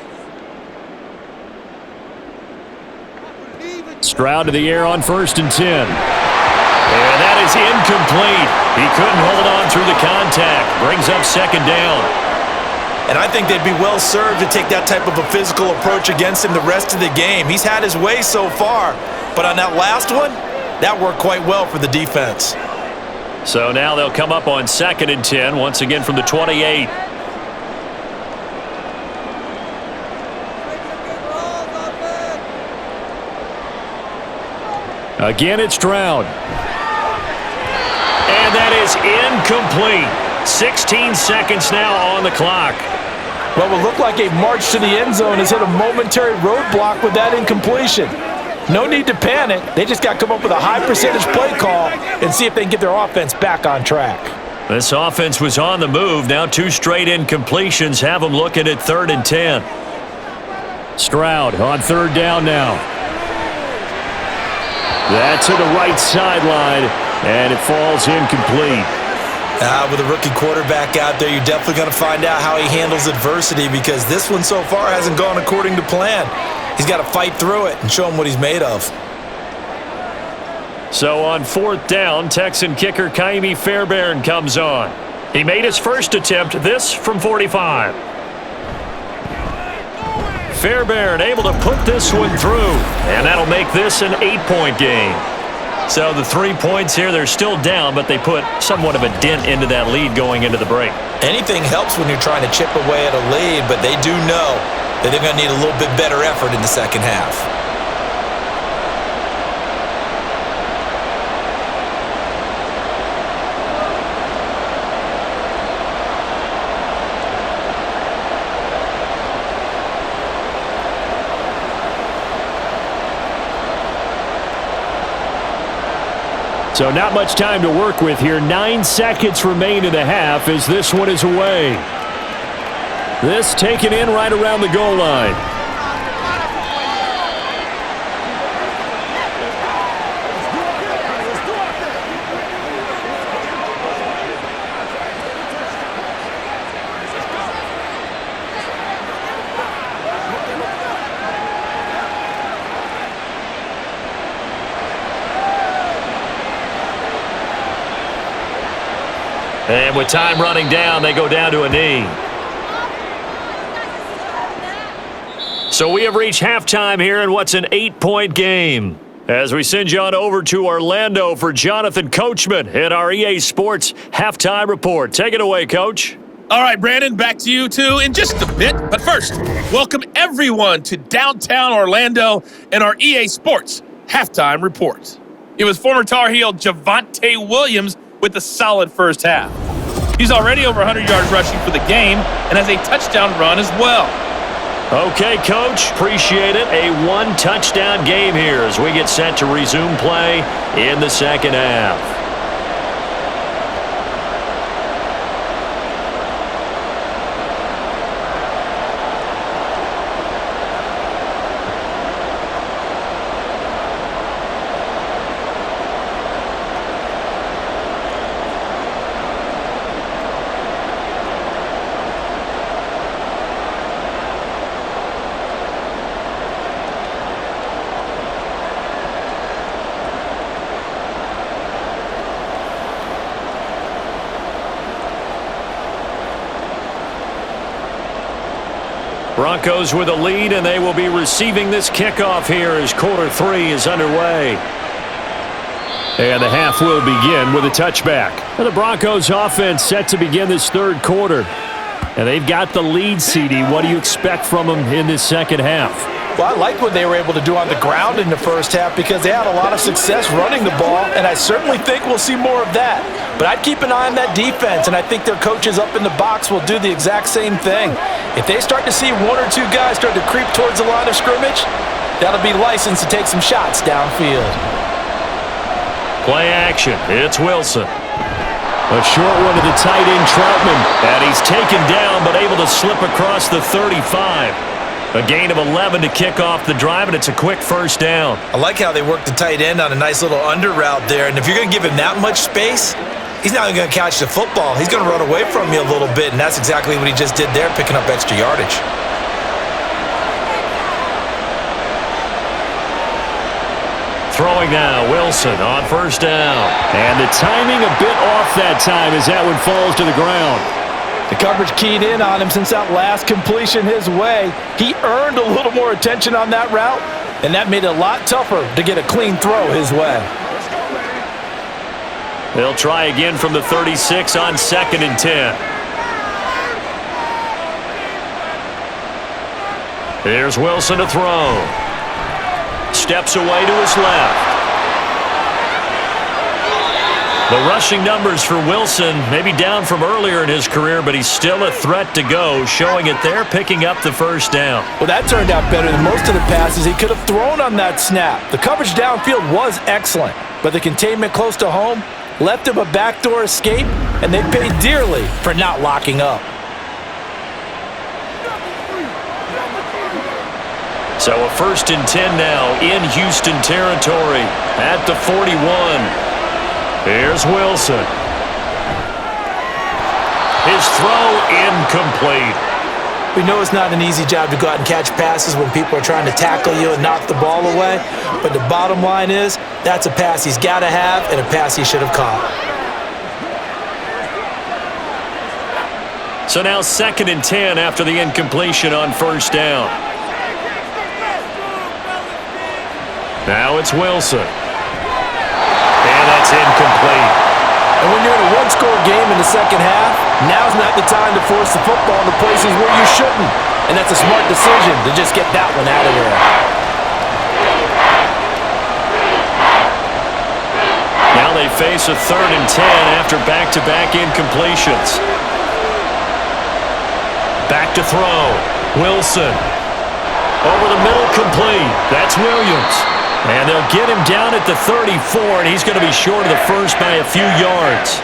Stroud to the air on first and 10. And that is incomplete. He couldn't hold on through the contact. Brings up second down. And I think they'd be well served to take that type of a physical approach against him the rest of the game. He's had his way so far, but on that last one, that worked quite well for the defense. So now they'll come up on second and 10, once again from the 28. Again, it's Stroud. And that is incomplete. 16 seconds now on the clock. What will look like a march to the end zone has hit a momentary roadblock with that incompletion. No need to panic. They just got to come up with a high percentage play call and see if they can get their offense back on track. This offense was on the move. Now 2 straight incompletions have them looking at 3rd and 10. Stroud on third down now. That's to the right sideline, and it falls incomplete. With a rookie quarterback out there, you're definitely going to find out how he handles adversity, because this one so far hasn't gone according to plan. He's got to fight through it and show him what he's made of. So on 4th down, Texan kicker Kaimi Fairbairn comes on. He made his first attempt, this from 45. Fairbairn able to put this one through, and that'll make this an 8-point game. So the 3 points here, they're still down, but they put somewhat of a dent into that lead going into the break. Anything helps when you're trying to chip away at a lead, but they do know that they're going to need a little bit better effort in the second half. So not much time to work with here. 9 seconds remain in the half as this one is away. This taken in right around the goal line. And with time running down, they go down to a knee. So we have reached halftime here in what's an 8-point game. As we send you on over to Orlando for Jonathan Coachman in our EA Sports Halftime Report. Take it away, Coach. All right, Brandon, back to you two in just a bit. But first, welcome everyone to downtown Orlando and our EA Sports Halftime Report. It was former Tar Heel Javonte Williams with a solid first half. He's already over 100 yards rushing for the game and has a touchdown run as well. Okay, Coach, appreciate it. A one-touchdown game here as we get set to resume play in the second half. Broncos with a lead, and they will be receiving this kickoff here as quarter 3 is underway. And the half will begin with a touchback. And the Broncos offense set to begin this third quarter. And they've got the lead, CD. What do you expect from them in this second half? Well, I like what they were able to do on the ground in the first half because they had a lot of success running the ball, and I certainly think we'll see more of that. But I'd keep an eye on that defense, and I think their coaches up in the box will do the exact same thing. If they start to see 1 or 2 guys start to creep towards the line of scrimmage, that'll be licensed to take some shots downfield. Play action. It's Wilson. A short one to the tight end, Troutman. And he's taken down, but able to slip across the 35. A gain of 11 to kick off the drive, and it's a quick first down. I like how they worked the tight end on a nice little under route there. And if you're going to give him that much space, he's not going to catch the football. He's going to run away from you a little bit, and that's exactly what he just did there, picking up extra yardage. Throwing now, Wilson on first down. And the timing a bit off that time as that one falls to the ground. The coverage keyed in on him since that last completion his way. He earned a little more attention on that route, and that made it a lot tougher to get a clean throw his way. They'll try again from the 36 on 2nd and 10. Here's Wilson to throw. Steps away to his left. The rushing numbers for Wilson maybe down from earlier in his career, but he's still a threat to go, showing it there, picking up the first down. Well, that turned out better than most of the passes he could have thrown on that snap. The coverage downfield was excellent, but the containment close to home left him a backdoor escape, and they paid dearly for not locking up. So a 1st and 10 now in Houston territory at the 41. Here's Wilson. His throw incomplete. We know it's not an easy job to go out and catch passes when people are trying to tackle you and knock the ball away, but the bottom line is that's a pass he's got to have and a pass he should have caught. So now 2nd and 10 after the incompletion on first down. Now it's Wilson. And that's incomplete. And when you're in a one-score game in the second half, now's not the time to force the football into places where you shouldn't. And that's a smart decision to just get that one out of there. Now they face a 3rd and 10 after back-to-back incompletions. Back to throw. Wilson. Over the middle, complete. That's Williams. And they'll get him down at the 34, and he's going to be short of the first by a few yards.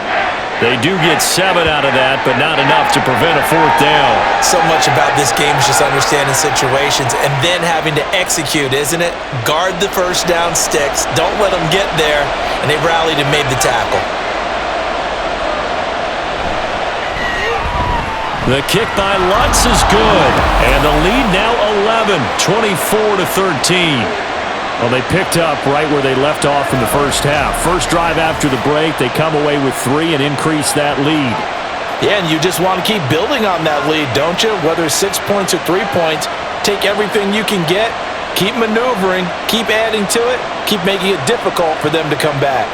They do get 7 out of that, but not enough to prevent a 4th down. So much about this game is just understanding situations and then having to execute, isn't it? Guard the first down sticks. Don't let them get there. And they rallied and made the tackle. The kick by Lutz is good. And the lead now 11, 24-13. Well, they picked up right where they left off in the first half. First drive after the break, they come away with 3 and increase that lead. Yeah, and you just want to keep building on that lead, don't you? Whether it's 6 points or 3 points, take everything you can get, keep maneuvering, keep adding to it, keep making it difficult for them to come back.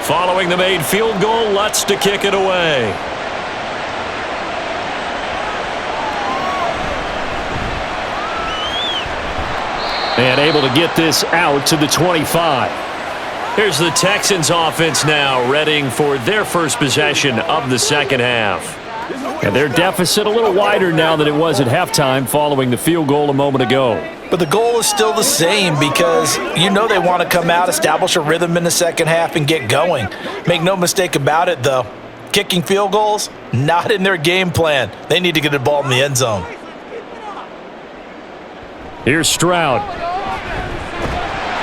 Following the made field goal, Lutz to kick it away. And able to get this out to the 25. Here's the Texans offense now, readying for their first possession of the second half. And their deficit a little wider now than it was at halftime following the field goal a moment ago. But the goal is still the same because you know they want to come out, establish a rhythm in the second half, and get going. Make no mistake about it, though. Kicking field goals, not in their game plan. They need to get the ball in the end zone. Here's Stroud.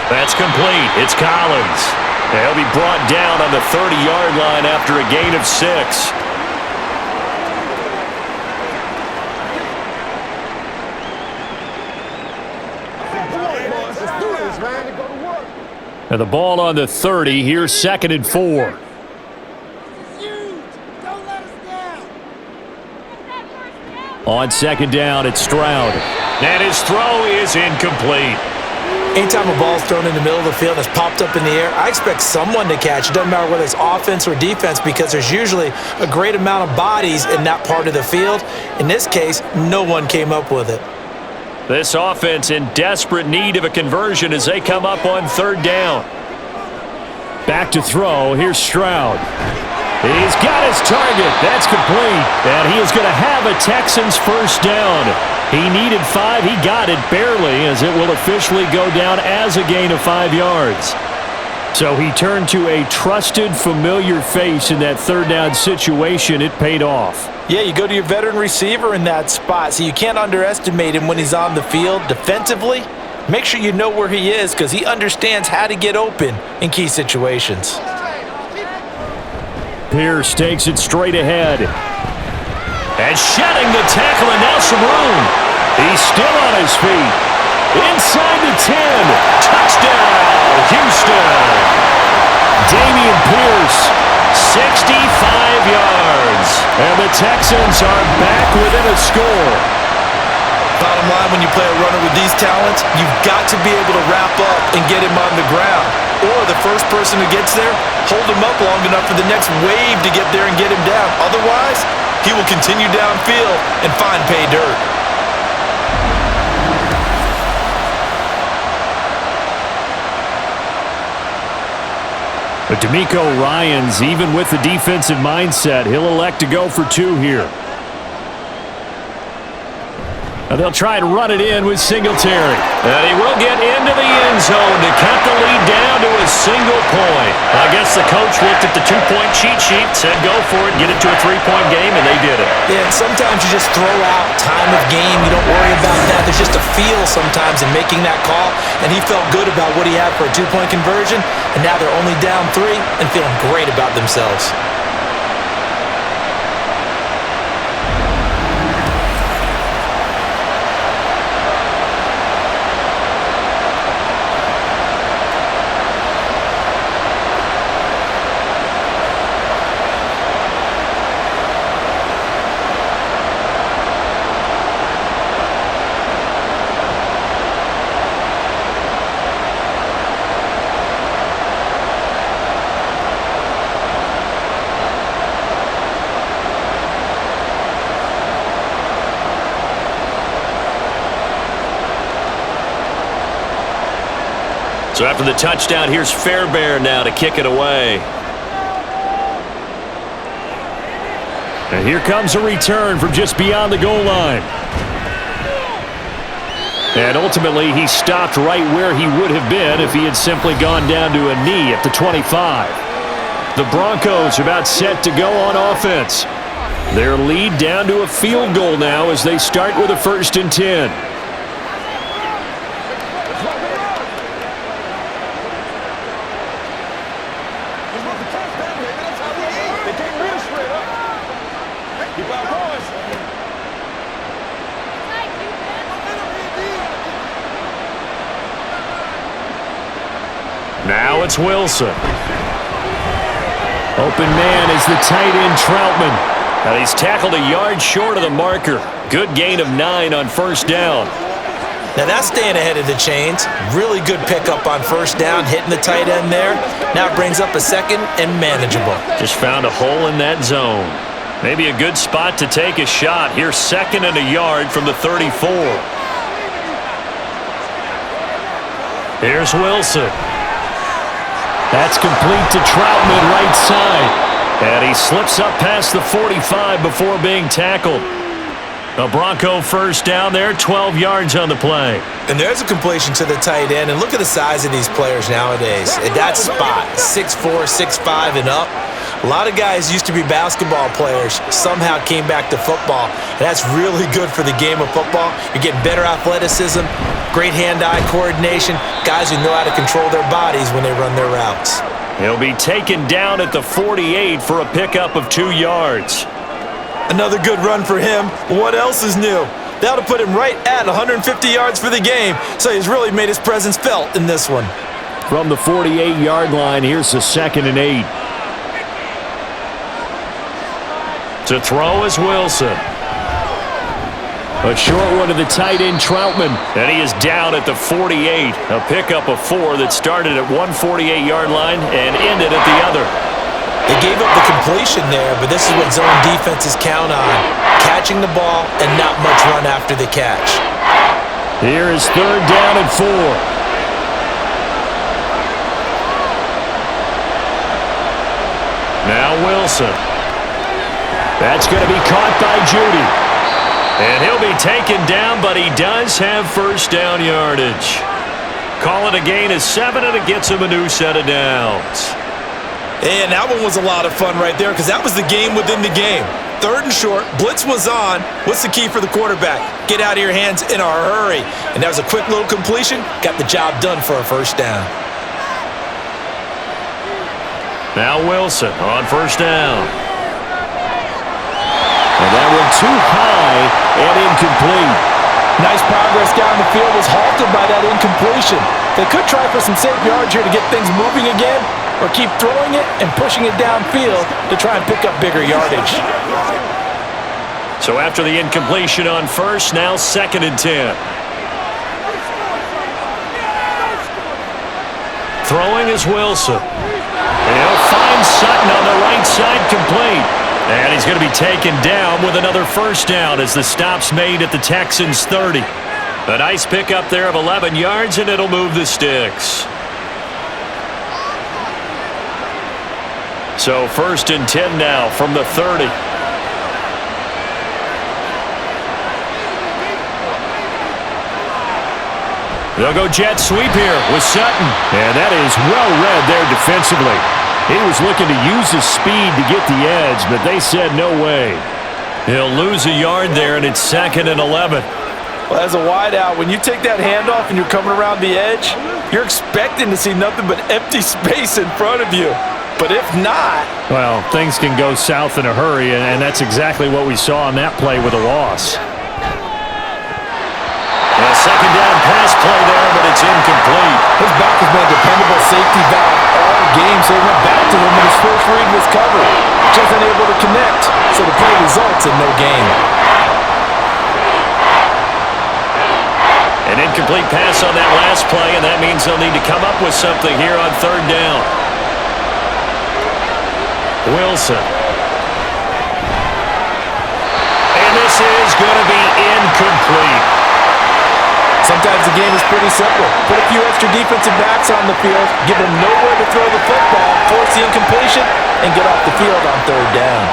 That's complete. It's Collins. He'll be brought down on the 30-yard line after a gain of 6. And the ball on the 30. Here's 2nd and 4. On 2nd down, it's Stroud. And his throw is incomplete. Anytime a ball's thrown in the middle of the field that's popped up in the air, I expect someone to catch. It doesn't matter whether it's offense or defense because there's usually a great amount of bodies in that part of the field. In this case, no one came up with it. This offense in desperate need of a conversion as they come up on 3rd down. Back to throw. Here's Stroud. He's got his target. That's complete. And he is going to have a Texans first down. He needed 5. He got it barely as it will officially go down as a gain of 5 yards. So he turned to a trusted, familiar face in that 3rd down situation. It paid off. Yeah, you go to your veteran receiver in that spot, so you can't underestimate him when he's on the field defensively. Make sure you know where he is because he understands how to get open in key situations. Pierce takes it straight ahead. And shedding the tackle, and now some room. He's still on his feet. Inside the 10. Touchdown, Houston. Damian Pierce, 65 yards. And the Texans are back within a score. Bottom line, when you play a runner with these talents, you've got to be able to wrap up and get him on the ground. Or the first person who gets there, hold him up long enough for the next wave to get there and get him down. Otherwise, he will continue downfield and find pay dirt. But D'Amico Ryans, even with the defensive mindset, he'll elect to go for 2 here. And they'll try to run it in with Singletary. And he will get into the end zone to cut the lead down to a single point. I guess the coach looked at the 2-point cheat sheet, said go for it, get it to a 3-point game, and they did it. Yeah, and sometimes you just throw out time of game. You don't worry about that. There's just a feel sometimes in making that call, and he felt good about what he had for a 2-point conversion, and now they're only down 3 and feeling great about themselves. So after the touchdown, here's Fairbairn now to kick it away. And here comes a return from just beyond the goal line. And ultimately, he stopped right where he would have been if he had simply gone down to a knee at the 25. The Broncos are about set to go on offense. Their lead down to a field goal now as they start with a 1st and 10. Now it's Wilson. Open man is the tight end Troutman. Now he's tackled a yard short of the marker. Good gain of 9 on 1st down. Now that's staying ahead of the chains. Really good pickup on 1st down, hitting the tight end there. Now it brings up a 2nd and manageable. Just found a hole in that zone. Maybe a good spot to take a shot. Here's 2nd and a yard from the 34. Here's Wilson. That's complete to Troutman, right side. And he slips up past the 45 before being tackled. A Bronco 1st down there, 12 yards on the play. And there's a completion to the tight end. And look at the size of these players nowadays. At that spot, 6'4", 6'5", and up. A lot of guys used to be basketball players, somehow came back to football. And that's really good for the game of football. You're getting better athleticism, great hand-eye coordination, guys who know how to control their bodies when they run their routes. He'll be taken down at the 48 for a pickup of 2 yards. Another good run for him. What else is new? That'll put him right at 150 yards for the game, so he's really made his presence felt in this one. From the 48-yard line, here's the 2nd and 8. To throw is Wilson. A short one to the tight end Troutman. And he is down at the 48. A pickup of 4 that started at one 48-yard line and ended at the other. They gave up the completion there, but this is what zone defenses count on. Catching the ball and not much run after the catch. Here is 3rd down and 4. Now Wilson. That's going to be caught by Judy. And he'll be taken down, but he does have 1st down yardage. Call it a gain of 7, and it gets him a new set of downs. And that one was a lot of fun right there because that was the game within the game. 3rd and short, blitz was on. What's the key for the quarterback? Get out of your hands in a hurry. And that was a quick little completion. Got the job done for a 1st down. Now Wilson on 1st down. And that one too high and incomplete. Nice progress down the field was halted by that incompletion. They could try for some safe yards here to get things moving again, or keep throwing it and pushing it downfield to try and pick up bigger yardage. So after the incompletion on 1st, now 2nd and 10. Throwing is Wilson. And he'll find Sutton on the right side, complete. And he's going to be taken down with another 1st down as the stop's made at the Texans' 30. A nice pickup there of 11 yards, and it'll move the sticks. So 1st and 10 now from the 30. They'll go jet sweep here with Sutton. And that is well read there defensively. He was looking to use his speed to get the edge, but they said no way. He'll lose a yard there, and it's 2nd and 11. Well, as a wideout, when you take that handoff and you're coming around the edge, you're expecting to see nothing but empty space in front of you. But if not... Well, things can go south in a hurry, and that's exactly what we saw on that play with a loss. A 2nd down pass play there, but it's incomplete. His back has been a dependable safety valve all game, so he went back to him when his first read was covered. Just unable to connect, so the play results in no gain. An incomplete pass on that last play, and that means they'll need to come up with something here on 3rd down. Wilson. And this is going to be incomplete. Some sometimes the game is pretty simple. Put a few extra defensive backs on the field, give them nowhere to throw the football, force the incompletion, and get off the field on third down.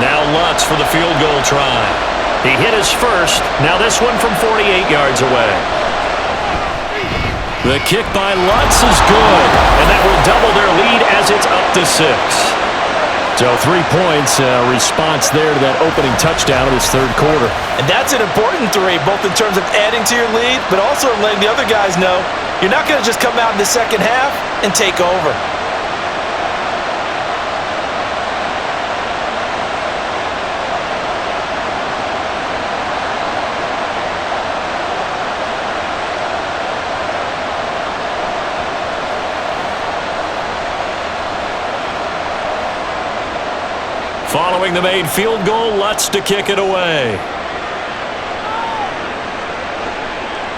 Now Lutz for the field goal try. He hit his first. Now this one from 48 yards away. The kick by Lutz is good, and that will double their lead as it's up to 6. So 3 points, response there to that opening touchdown of this third quarter. And that's an important 3, both in terms of adding to your lead, but also letting the other guys know you're not going to just come out in the second half and take over. Following the made field goal, Lutz to kick it away.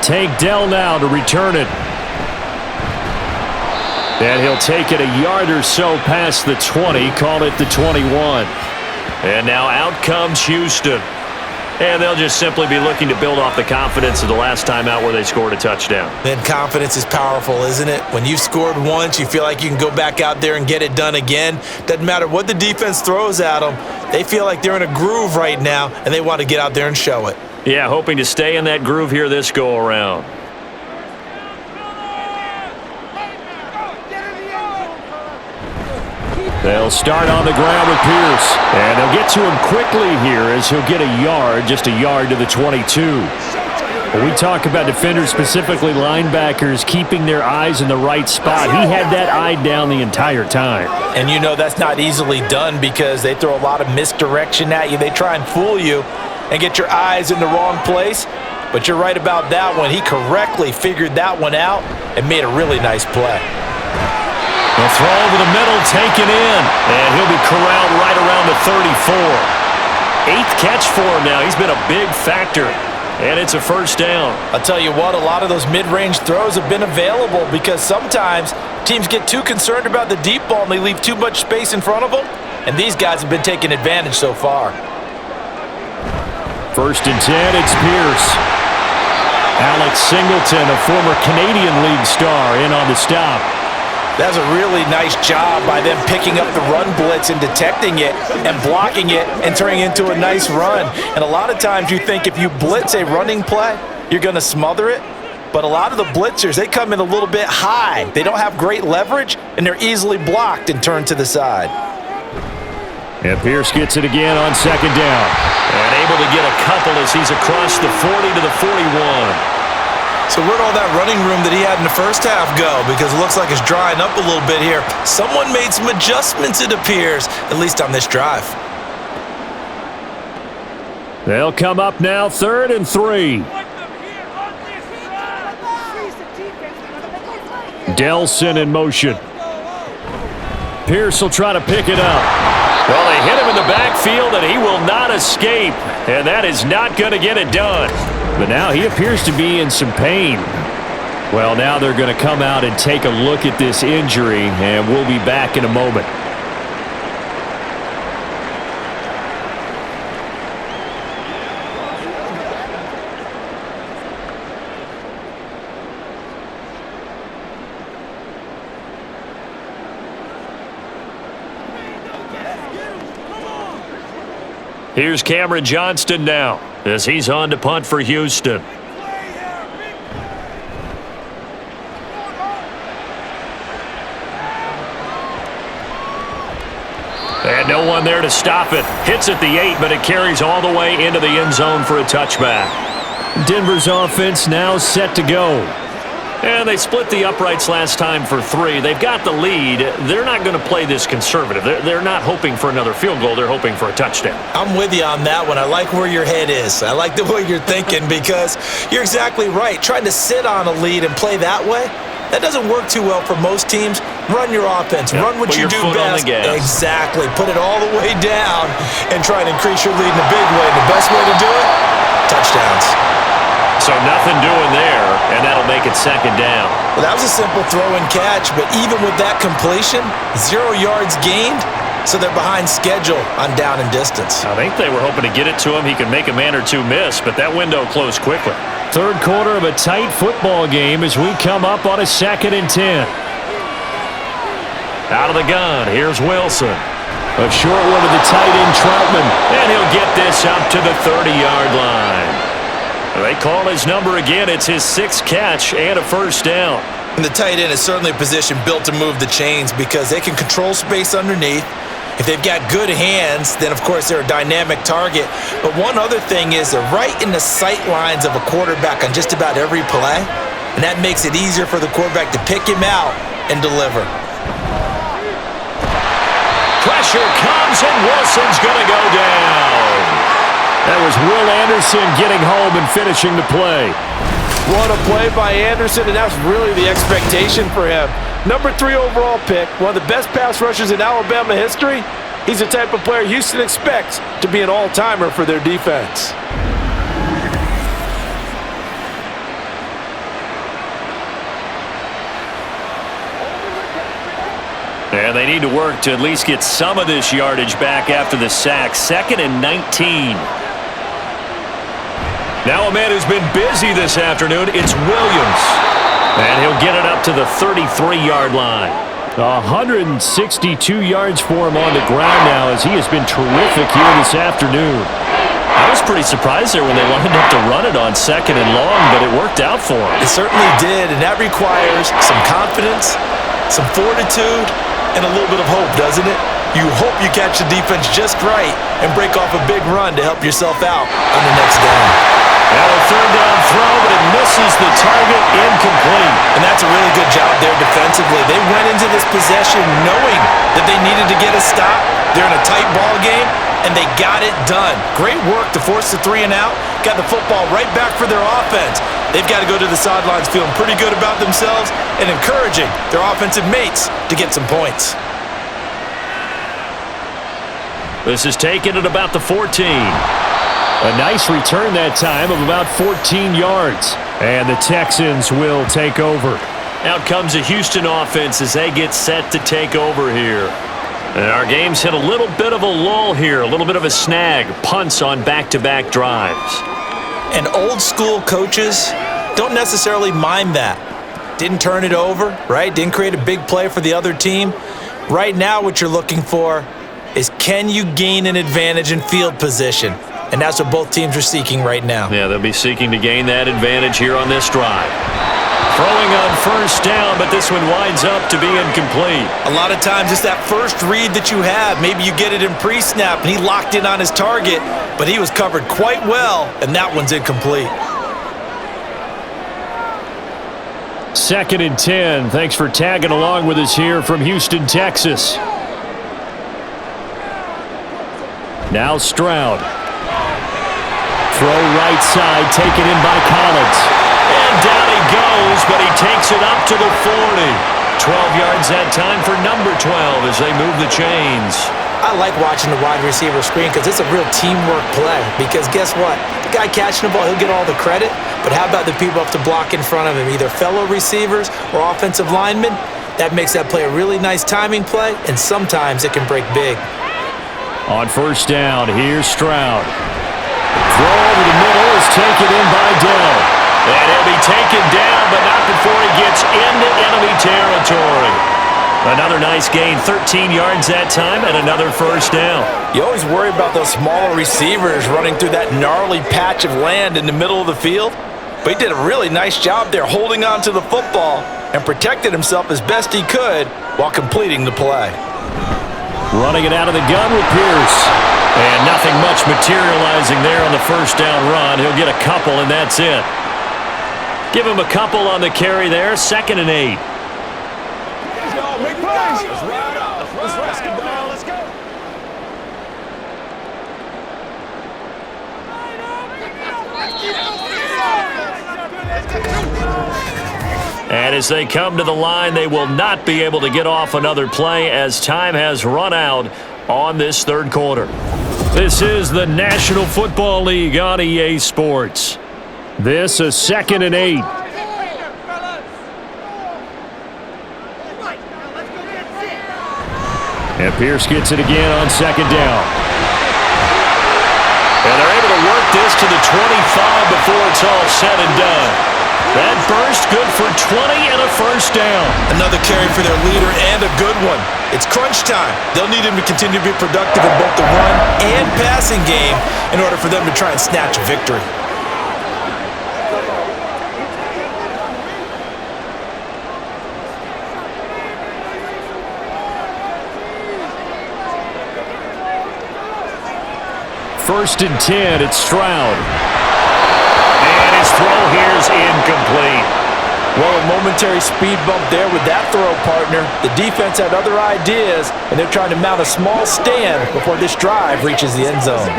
Take Dell now to return it. And he'll take it a yard or so past the 20, call it the 21. And now out comes Houston. And they'll just simply be looking to build off the confidence of the last time out where they scored a touchdown. Then confidence is powerful, isn't it? When you've scored once, you feel like you can go back out there and get it done again. Doesn't matter what the defense throws at them. They feel like they're in a groove right now, and they want to get out there and show it. Yeah, hoping to stay in that groove here this go-around. They'll start on the ground with Pierce. And they'll get to him quickly here as he'll get a yard, just a yard to the 22. When we talk about defenders, specifically linebackers, keeping their eyes in the right spot, he had that eye down the entire time. And you know that's not easily done because they throw a lot of misdirection at you. They try and fool you and get your eyes in the wrong place. But you're right about that one. He correctly figured that one out and made a really nice play. They'll throw over the middle, taken in, and he'll be corralled right around the 34. 8th catch for him now. He's been a big factor, and it's a first down. I'll tell you what, a lot of those mid-range throws have been available because sometimes teams get too concerned about the deep ball and they leave too much space in front of them, and these guys have been taking advantage so far. 1st and 10, it's Pierce. Alex Singleton, a former Canadian League star, in on the stop. That's a really nice job by them picking up the run blitz and detecting it and blocking it and turning it into a nice run. And a lot of times you think if you blitz a running play, you're going to smother it. But a lot of the blitzers, they come in a little bit high. They don't have great leverage, and they're easily blocked and turned to the side. And Pierce gets it again on 2nd down. And able to get a couple as he's across the 40 to the 41. So where'd all that running room that he had in the first half go? Because it looks like it's drying up a little bit here. Someone made some adjustments, it appears, at least on this drive. They'll come up now, 3rd and 3. Delson in motion. Pierce will try to pick it up. Well, they hit him in the backfield, and he will not escape. And that is not going to get it done. But now he appears to be in some pain. Well, now they're going to come out and take a look at this injury, and we'll be back in a moment. Here's Cameron Johnston now as he's on to punt for Houston. And no one there to stop it. Hits at the 8, but it carries all the way into the end zone for a touchback. Denver's offense now set to go. And they split the uprights last time for 3. They've got the lead. They're not going to play this conservative. They're not hoping for another field goal. They're hoping for a touchdown. I'm with you on that one. I like where your head is. I like the way you're thinking because you're exactly right. Trying to sit on a lead and play that way, that doesn't work too well for most teams. Run your offense. Yep. Run what you do best. Exactly. Put it all the way down and try and increase your lead in a big way. The best way to do it, touchdowns. So nothing doing there, and that'll make it 2nd down. Well, that was a simple throw and catch, but even with that completion, 0 yards gained, so they're behind schedule on down and distance. I think they were hoping to get it to him. He could make a man or two miss, but that window closed quickly. Third quarter of a tight football game as we come up on a 2nd and 10. Out of the gun, here's Wilson. A short one to the tight end, Troutman. And he'll get this up to the 30-yard line. They call his number again. It's his 6th catch and a first down. And the tight end is certainly a position built to move the chains because they can control space underneath. If they've got good hands, then of course they're a dynamic target. But one other thing is they're right in the sight lines of a quarterback on just about every play. And that makes it easier for the quarterback to pick him out and deliver. Pressure comes, and Wilson's going to go down. That was Will Anderson getting home and finishing the play. What a play by Anderson, and that's really the expectation for him. Number 3 overall pick, one of the best pass rushers in Alabama history. He's the type of player Houston expects to be an all-timer for their defense. And they need to work to at least get some of this yardage back after the sack. 2nd and 19. Now a man who's been busy this afternoon, it's Williams. And he'll get it up to the 33-yard line. 162 yards for him on the ground now as he has been terrific here this afternoon. I was pretty surprised there when they lined up to run it on 2nd and long, but it worked out for him. It certainly did, and that requires some confidence, some fortitude, and a little bit of hope, doesn't it? You hope you catch the defense just right and break off a big run to help yourself out on the next down. Now a 3rd down throw, but it misses the target, incomplete. And that's a really good job there defensively. They went into this possession knowing that they needed to get a stop. They're in a tight ball game, and they got it done. Great work to force the 3 and out. Got the football right back for their offense. They've got to go to the sidelines feeling pretty good about themselves and encouraging their offensive mates to get some points. This is taken at about the 14. A nice return that time of about 14 yards. And the Texans will take over. Out comes the Houston offense as they get set to take over here. And our game's hit a little bit of a lull here, a little bit of a snag. Punts on back-to-back drives. And old school coaches don't necessarily mind that. Didn't turn it over, right? Didn't create a big play for the other team. Right now what you're looking for is can you gain an advantage in field position? And that's what both teams are seeking right now. Yeah, they'll be seeking to gain that advantage here on this drive. Throwing on 1st down, but this one winds up to be incomplete. A lot of times it's that first read that you have. Maybe you get it in pre-snap, and he locked in on his target, but he was covered quite well, and that one's incomplete. 2nd and 10. Thanks for tagging along with us here from Houston, Texas. Now Stroud. Throw right side, taken in by Collins. And down he goes, but he takes it up to the 40. 12 yards that time for number 12 as they move the chains. I like watching the wide receiver screen because it's a real teamwork play. Because guess what? The guy catching the ball, he'll get all the credit. But how about the people up to block in front of him, either fellow receivers or offensive linemen? That makes that play a really nice timing play, and sometimes it can break big. On 1st down, here's Stroud. Throw over the middle is taken in by Dell. And he'll be taken down, but not before he gets into enemy territory. Another nice gain, 13 yards that time, and another 1st down. You always worry about those smaller receivers running through that gnarly patch of land in the middle of the field. But he did a really nice job there holding on to the football and protected himself as best he could while completing the play. Running it out of the gun with Pierce. And nothing much materializing there on the 1st down run. He'll get a couple, and that's it. Give him a couple on the carry there. 2nd and 8. Big plays. Let's go now. Let's go. And as they come to the line, they will not be able to get off another play as time has run out on this 3rd quarter. This is the National Football League on EA Sports. This is 2nd and 8. And Pierce gets it again on second down. And they're able to work this to the 25 before it's all said and done. That burst good for 20 and a first down. Another carry for their leader and a good one. It's crunch time. They'll need him to continue to be productive in both the run and passing game in order for them to try and snatch a victory. First and 10, it's Stroud. And his throw here's incomplete. Well, a momentary speed bump there with that throw, partner. The defense had other ideas, and they're trying to mount a small stand before this drive reaches the end zone.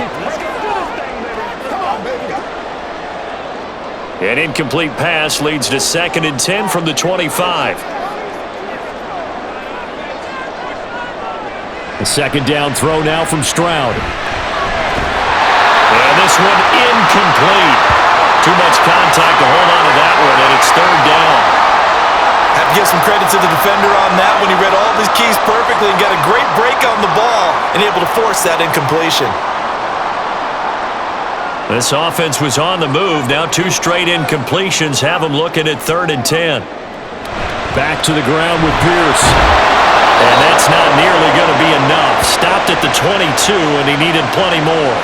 An incomplete pass leads to second and 10 from the 25. The second down throw now from Stroud. And this one incomplete. Too much contact to hold on to that one, and it's third down. Have to give some credit to the defender on that when he read all of his keys perfectly and got a great break on the ball and able to force that incompletion. This offense was on the move. Now two straight incompletions have them looking at third and 10. Back to the ground with Pierce. And that's not nearly going to be enough. Stopped at the 22, and he needed plenty more.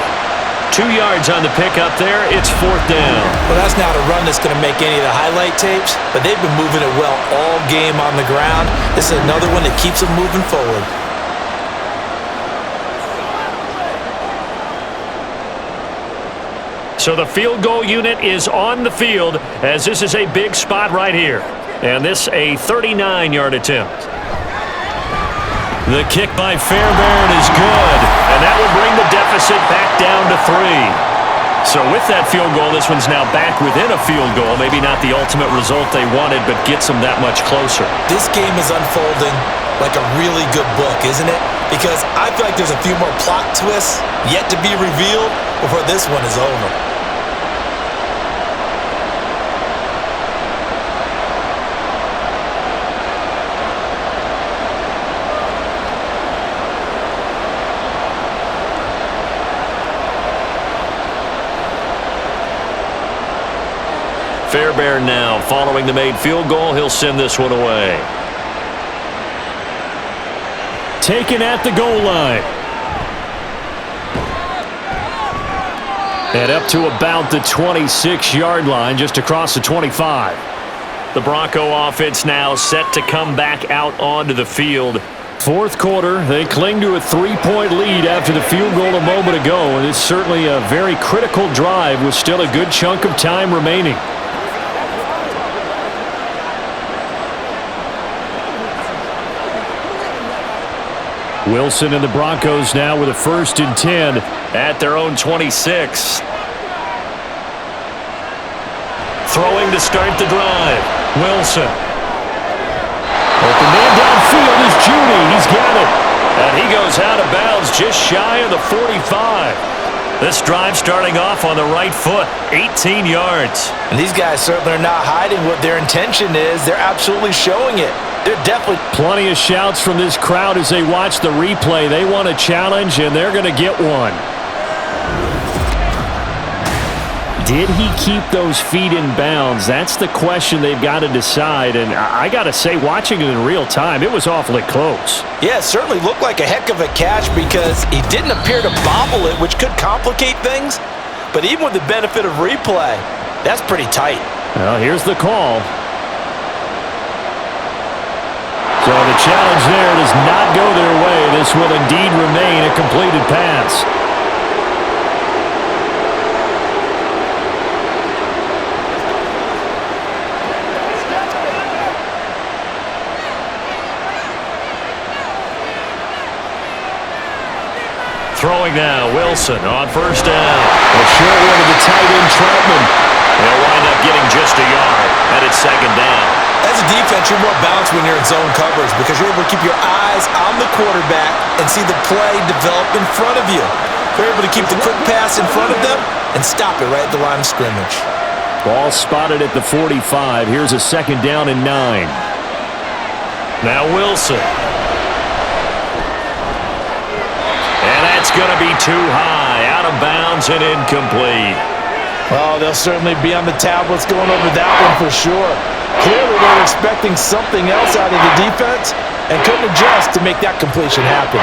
2 yards on the pickup there. It's fourth down. Well, that's not a run that's going to make any of the highlight tapes, but they've been moving it well all game on the ground. This is another one that keeps them moving forward. So the field goal unit is on the field as this is a big spot right here. And this a 39-yard attempt. The kick by Fairbairn is good, and that will bring the deficit back down to 3. So with that field goal, this one's now back within a field goal. Maybe not the ultimate result they wanted, but gets them that much closer. This game is unfolding like a really good book, isn't it? Because I feel like there's a few more plot twists yet to be revealed before this one is over. Fairbairn now, following the made field goal, he'll send this one away. Taken at the goal line. And up to about the 26-yard line, just across the 25. The Bronco offense now set to come back out onto the field. Fourth quarter, they cling to a 3-point lead after the field goal a moment ago, and it's certainly a very critical drive with still a good chunk of time remaining. Wilson and the Broncos now with a first and 10 at their own 26. Throwing to start the drive. Wilson. Open man downfield is Judy. He's got it. And he goes out of bounds just shy of the 45. This drive starting off on the right foot, 18 yards. And these guys certainly are not hiding what their intention is. They're absolutely showing it. They're definitely... Plenty of shouts from this crowd as they watch the replay. They want a challenge, and they're going to get one. Did he keep those feet in bounds? That's the question they've got to decide. And I got to say, watching it in real time, it was awfully close. Yeah, it certainly looked like a heck of a catch because he didn't appear to bobble it, which could complicate things. But even with the benefit of replay, that's pretty tight. Well, here's the call. So the challenge there does not go their way. This will indeed remain a completed pass. Throwing now, Wilson on first down. A short one to the tight end, Troutman. They'll wind up getting just a yard, and it's second down. As a defense, you're more balanced when you're in zone coverage because you're able to keep your eyes on the quarterback and see the play develop in front of you. You're able to keep the quick pass in front of them and stop it right at the line of scrimmage. Ball spotted at the 45. Here's a second down and 9. Now Wilson. going to be too high, out of bounds and incomplete. Oh, they'll certainly be on the tablets going over that one for sure. Clearly, they were expecting something else out of the defense and couldn't adjust to make that completion happen.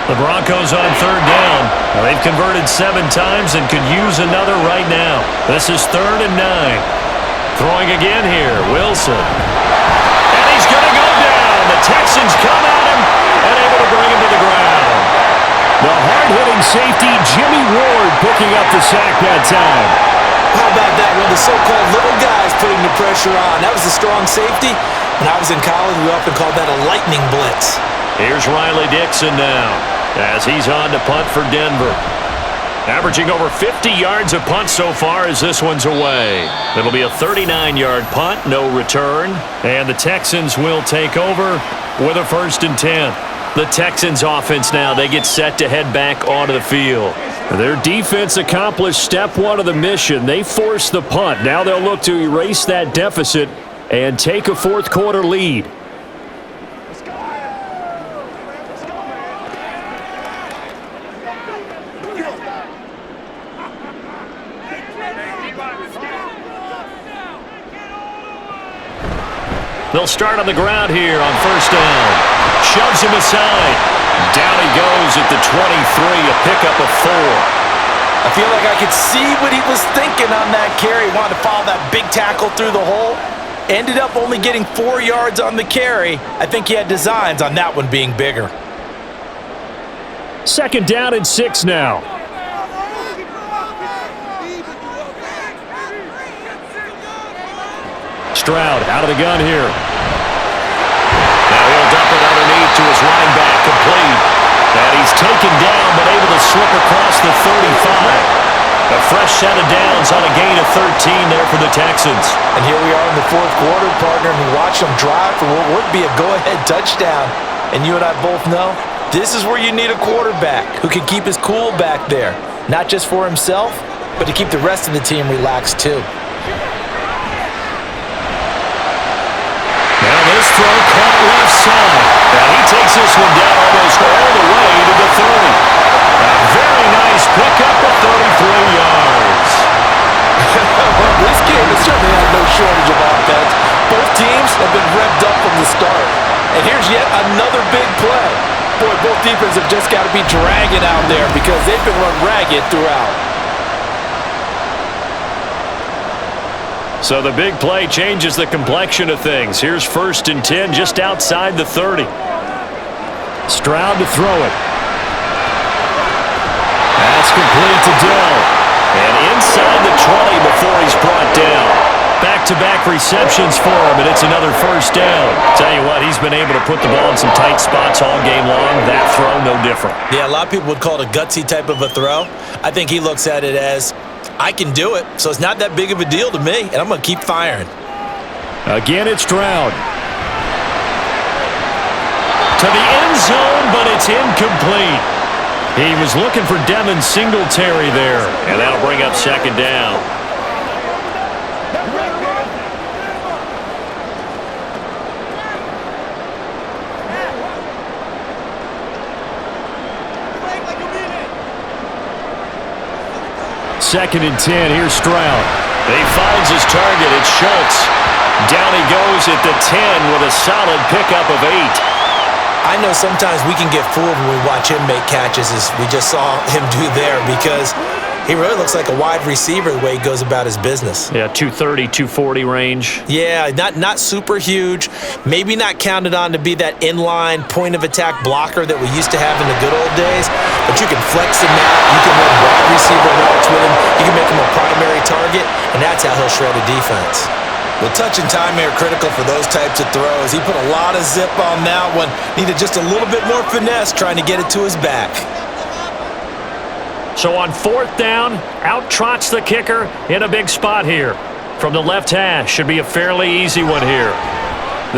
The Broncos on third down. Well, they've converted 7 times and could use another right now. This is 3rd and 9. Throwing again here, Wilson. And he's going to go down. The Texans come at him and able to bring him to the ground. The hard-hitting safety, Jimmy Ward, picking up the sack that time. How about that? One of the so-called little guys putting the pressure on. That was a strong safety. When I was in college, we often called that a lightning blitz. Here's Riley Dixon now as he's on to punt for Denver. Averaging over 50 yards a punt so far as this one's away. It'll be a 39-yard punt, no return. And the Texans will take over with a 1st and 10. The Texans offense now, they get set to head back onto the field. Their defense accomplished step 1 of the mission. They forced the punt. Now they'll look to erase that deficit and take a 4th quarter lead. They'll start on the ground here on 1st down. Shoves him aside. Down he goes at the 23, a pickup of 4. I feel like I could see what he was thinking on that carry. He wanted to follow that big tackle through the hole. Ended up only getting 4 yards on the carry. I think he had designs on that one being bigger. 2nd down and 6 now. Stroud out of the gun here. Now he'll dump it underneath to his running back, complete. And he's taken down, but able to slip across the 35. A fresh set of downs on a gain of 13 there for the Texans. And here we are in the 4th quarter, partner, and we watch them drive for what would be a go-ahead touchdown. And you and I both know this is where you need a quarterback who can keep his cool back there. Not just for himself, but to keep the rest of the team relaxed too. Now this throw caught left side. And he takes this one down almost all the way to the 30. A very nice pickup of 33 yards. Well, this game has certainly had no shortage of offense. Both teams have been revved up from the start. And here's yet another big play. Boy, both defenses have just got to be dragging out there because they've been run ragged throughout. So the big play changes the complexion of things. Here's 1st and 10 just outside the 30. Stroud to throw it. That's complete to Dell. And inside the 20 before he's brought down. Back-to-back receptions for him, and it's another 1st down. Tell you what, he's been able to put the ball in some tight spots all game long. That throw, no different. Yeah, a lot of people would call it a gutsy type of a throw. I think he looks at it as, I can do it, so it's not that big of a deal to me, and I'm going to keep firing. Again, it's Stroud. To the end zone, but it's incomplete. He was looking for Devin Singletary there, and that'll bring up 2nd down. Second and 10, here's Stroud. He finds his target, it's Schultz. Down he goes at the 10 with a solid pickup of 8. I know sometimes we can get fooled when we watch him make catches, as we just saw him do there, because he really looks like a wide receiver the way he goes about his business. Yeah, 230, 240 range. Yeah, not super huge. Maybe not counted on to be that inline point-of-attack blocker that we used to have in the good old days, but you can flex him out. You can run wide receiver routes with him. You can make him a primary target, and that's how he'll shred a defense. Well, touch and time are critical for those types of throws. He put a lot of zip on that one. Needed just a little bit more finesse trying to get it to his back. So on 4th down, out trots the kicker in a big spot here. From the left hash, should be a fairly easy one here.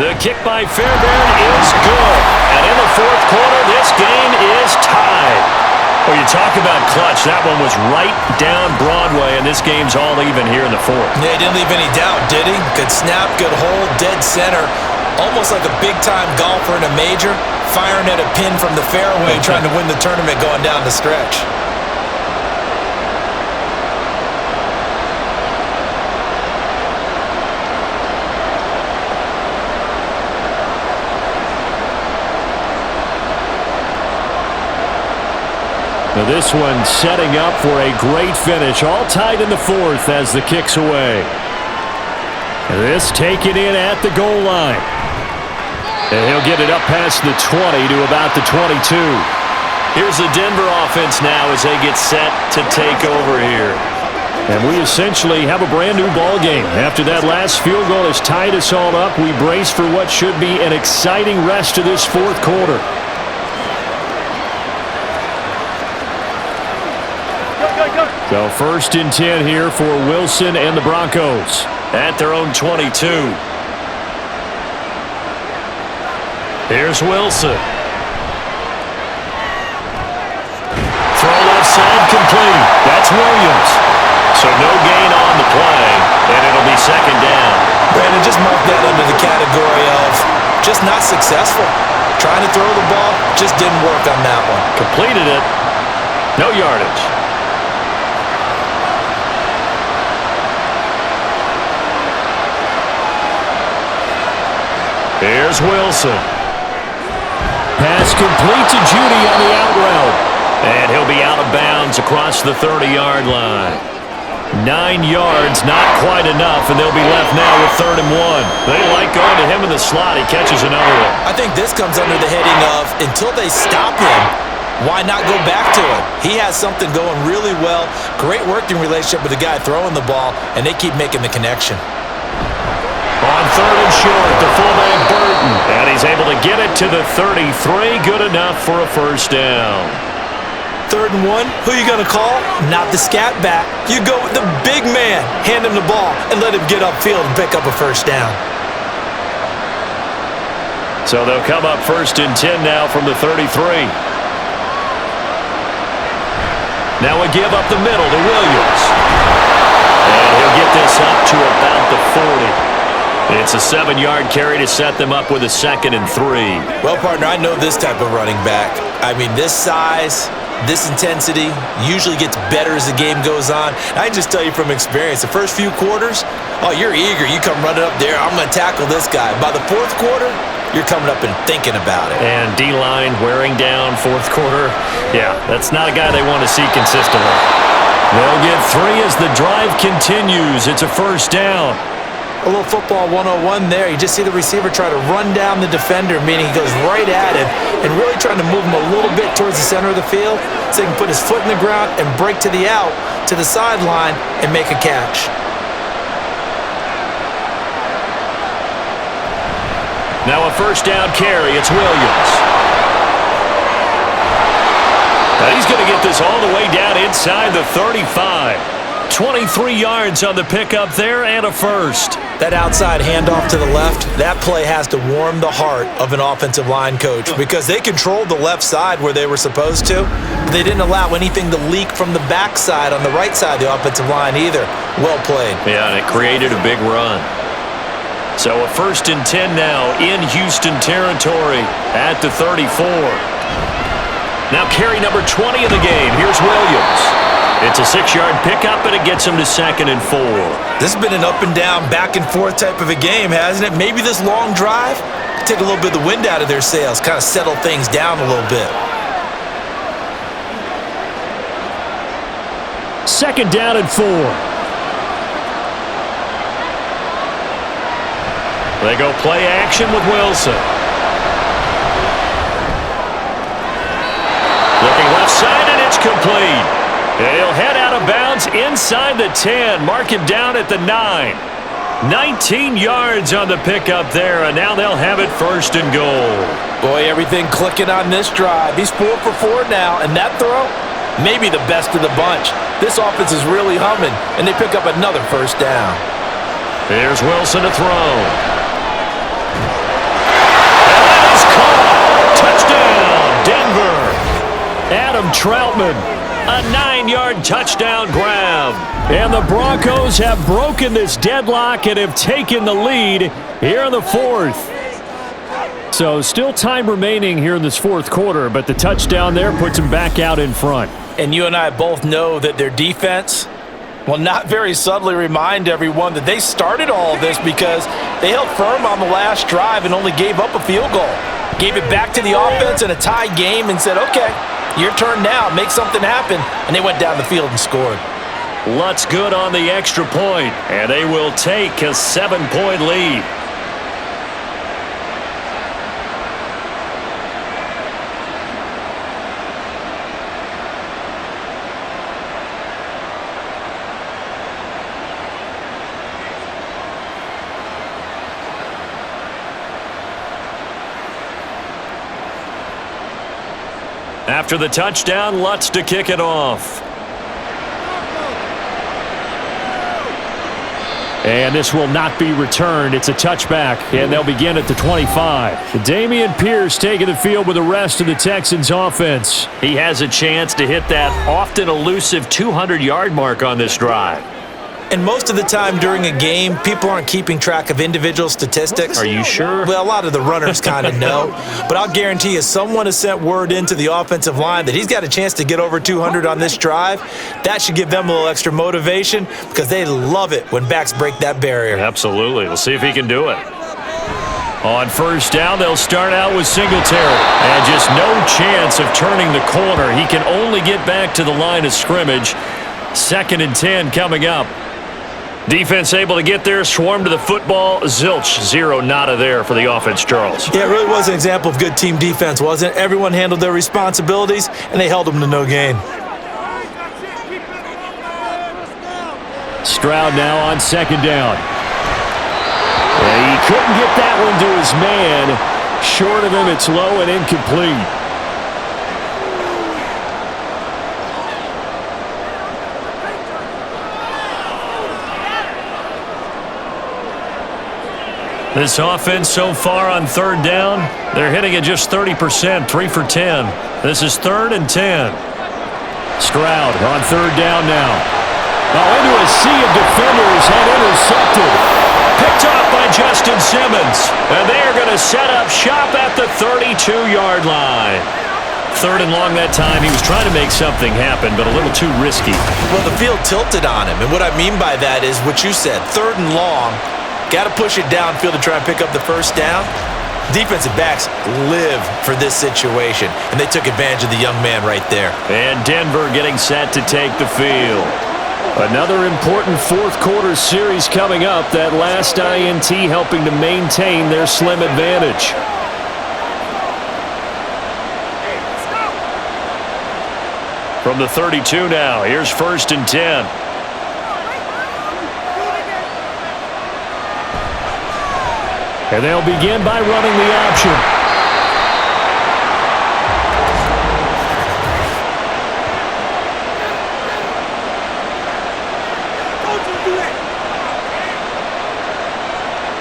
The kick by Fairbairn is good. And in the 4th quarter, this game is tied. Well, you talk about clutch. That one was right down Broadway, and this game's all even here in the 4th. Yeah, he didn't leave any doubt, did he? Good snap, good hold, dead center. Almost like a big-time golfer in a major, firing at a pin from the fairway, trying to win the tournament going down the stretch. Now this one setting up for a great finish. All tied in the fourth as the kick's away. This taken in at the goal line. And he'll get it up past the 20 to about the 22. Here's the Denver offense now as they get set to take over here. And we essentially have a brand new ball game. After that last field goal has tied us all up, we brace for what should be an exciting rest of this fourth quarter. So 1st and 10 here for Wilson and the Broncos. At their own 22. Here's Wilson. Throw left side complete. That's Williams. So no gain on the play, and it'll be 2nd down. Brandon, just mark that under the category of just not successful. Trying to throw the ball, just didn't work on that one. Completed it. No yardage. Here's Wilson. Pass complete to Judy on the out route. And he'll be out of bounds across the 30-yard line. 9 yards, not quite enough, and they'll be left now with 3rd and 1. They like going to him in the slot. He catches another one. I think this comes under the heading of until they stop him, why not go back to him? He has something going really well. Great working relationship with the guy throwing the ball, and they keep making the connection. On 3rd and short, the fullback Burton. And he's able to get it to the 33. Good enough for a 1st down. 3rd and 1, who you going to call? Not the scat back. You go with the big man. Hand him the ball and let him get upfield and pick up a 1st down. So they'll come up 1st and 10 now from the 33. Now a give up the middle to Williams. And he'll get this up to about the 40. It's a 7-yard carry to set them up with a 2nd and 3. Well, partner, I know this type of running back. I mean, this size, this intensity usually gets better as the game goes on. I can just tell you from experience, the first few quarters, oh, you're eager. You come running up there, I'm going to tackle this guy. By the 4th quarter, you're coming up and thinking about it. And D-line wearing down 4th quarter. Yeah, that's not a guy they want to see consistently. They'll get 3 as the drive continues. It's a 1st down. A little football 101 there. You just see the receiver try to run down the defender, meaning he goes right at him and really trying to move him a little bit towards the center of the field so he can put his foot in the ground and break to the out, to the sideline, and make a catch. Now a 1st down carry. It's Williams. Now he's going to get this all the way down inside the 35. 23 yards on the pickup there and a 1st. That outside handoff to the left, that play has to warm the heart of an offensive line coach because they controlled the left side where they were supposed to. But they didn't allow anything to leak from the backside on the right side of the offensive line either. Well played. Yeah, and it created a big run. So a 1st and 10 now in Houston territory at the 34. Now carry number 20 of the game. Here's Williams. It's a 6-yard pickup, and it gets him to 2nd and 4. This has been an up and down, back and forth type of a game, hasn't it? Maybe this long drive take a little bit of the wind out of their sails, kind of settle things down a little bit. 2nd down and 4. They go play action with Wilson. Looking left side, and it's complete. He'll head out of bounds inside the 10. Mark it down at the 9. 19 yards on the pickup there, and now they'll have it 1st and goal. Boy, everything clicking on this drive. He's 4 for 4 now, and that throw, maybe the best of the bunch. This offense is really humming, and they pick up another 1st down. Here's Wilson to throw. And that is caught. Touchdown, Denver. Adam Troutman. A 9-yard touchdown grab. And the Broncos have broken this deadlock and have taken the lead here in the 4th. So still time remaining here in this fourth quarter, but the touchdown there puts them back out in front. And you and I both know that their defense will not very subtly remind everyone that they started all of this because they held firm on the last drive and only gave up a field goal. Gave it back to the offense in a tie game and said, okay, your turn now, make something happen. And they went down the field and scored. Lutz good on the extra point, and they will take a 7-point lead. After the touchdown, Lutz to kick it off. And this will not be returned. It's a touchback, and they'll begin at the 25. Dameon Pierce taking the field with the rest of the Texans offense. He has a chance to hit that often elusive 200-yard mark on this drive. And most of the time during a game, people aren't keeping track of individual statistics. Are you sure? Well, a lot of the runners kind of know. But I'll guarantee you, someone has sent word into the offensive line that he's got a chance to get over 200 on this drive. That should give them a little extra motivation because they love it when backs break that barrier. Absolutely. We'll see if he can do it. On first down, they'll start out with Singletary. And just no chance of turning the corner. He can only get back to the line of scrimmage. 2nd and 10 coming up. Defense able to get there, swarm to the football. Zilch, 0 nada there for the offense, Charles. Yeah, it really was an example of good team defense, wasn't it? Everyone handled their responsibilities, and they held them to no gain. Stroud now on 2nd down. And he couldn't get that one to his man. Short of him, it's low and incomplete. This offense so far on 3rd down, they're hitting at just 30%, 3 for 10. This is 3rd and 10. Stroud on 3rd down now. Oh, into a sea of defenders and intercepted. Picked off by Justin Simmons. And they are going to set up shop at the 32-yard line. 3rd and long that time. He was trying to make something happen, but a little too risky. Well, the field tilted on him, and what I mean by that is what you said, 3rd and long. Got to push it downfield to try and pick up the first down. Defensive backs live for this situation, and they took advantage of the young man right there. And Denver getting set to take the field. Another important fourth quarter series coming up. That last INT helping to maintain their slim advantage. From the 32 now, here's 1st and 10. And they'll begin by running the option.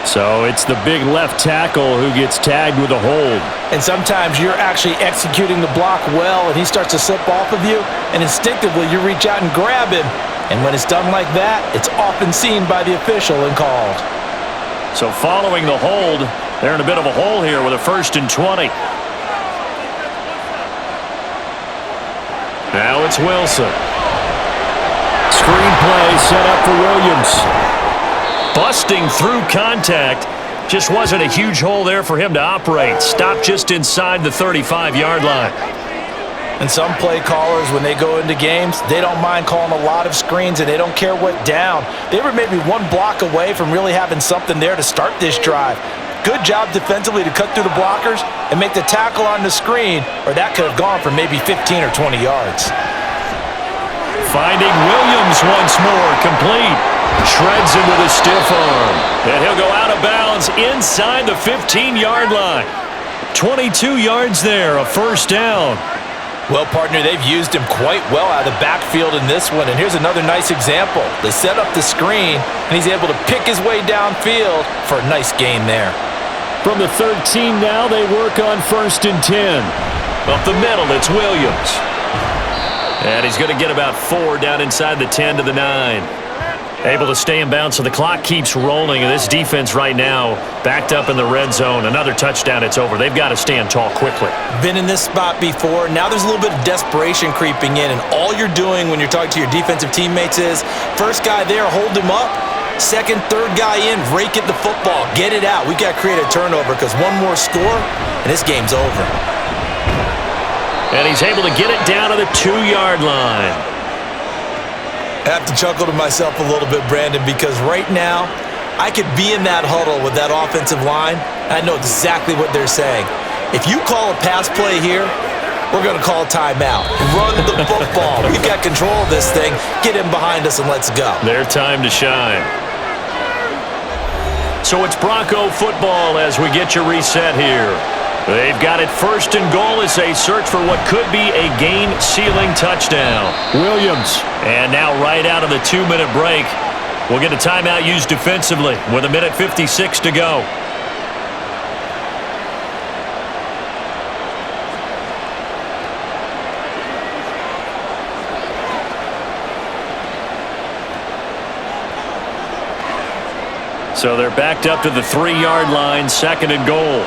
So it's the big left tackle who gets tagged with a hold. And sometimes you're actually executing the block well, and he starts to slip off of you, and instinctively you reach out and grab him. And when it's done like that, it's often seen by the official and called. So following the hold, they're in a bit of a hole here with a 1st and 20. Now it's Wilson. Screen play set up for Williams. Busting through contact. Just wasn't a huge hole there for him to operate. Stopped just inside the 35-yard line. And some play callers, when they go into games, they don't mind calling a lot of screens, and they don't care what down. They were maybe one block away from really having something there to start this drive. Good job defensively to cut through the blockers and make the tackle on the screen, or that could have gone for maybe 15 or 20 yards. Finding Williams once more, complete. Shreds him with a stiff arm. And he'll go out of bounds inside the 15-yard line. 22 yards there, a 1st down. Well, partner, they've used him quite well out of the backfield in this one, and here's another nice example. They set up the screen, and he's able to pick his way downfield for a nice gain there. From the 13 now, they work on 1st and 10. Up the middle, it's Williams. And he's going to get about 4 down inside the 10 to the 9. Able to stay in bounds, so the clock keeps rolling, and this defense right now backed up in the red zone. Another touchdown, it's over. They've got to stand tall quickly. Been in this spot before. Now there's a little bit of desperation creeping in, and all you're doing when you're talking to your defensive teammates is, first guy there, hold him up. Second, third guy in, rake at the football. Get it out. We've got to create a turnover because one more score, and this game's over. And he's able to get it down to the 2-yard line. I have to chuckle to myself a little bit, Brandon, because right now I could be in that huddle with that offensive line. I know exactly what they're saying. If you call a pass play here, we're going to call timeout. Run the football. We've got control of this thing. Get him behind us and let's go. Their time to shine. So it's Bronco football as we get you reset here. They've got it first and goal as they search for what could be a game-sealing touchdown. Williams. And now right out of the 2-minute break, we'll get a timeout used defensively with 1:56 to go. So they're backed up to the 3-yard line, second and goal.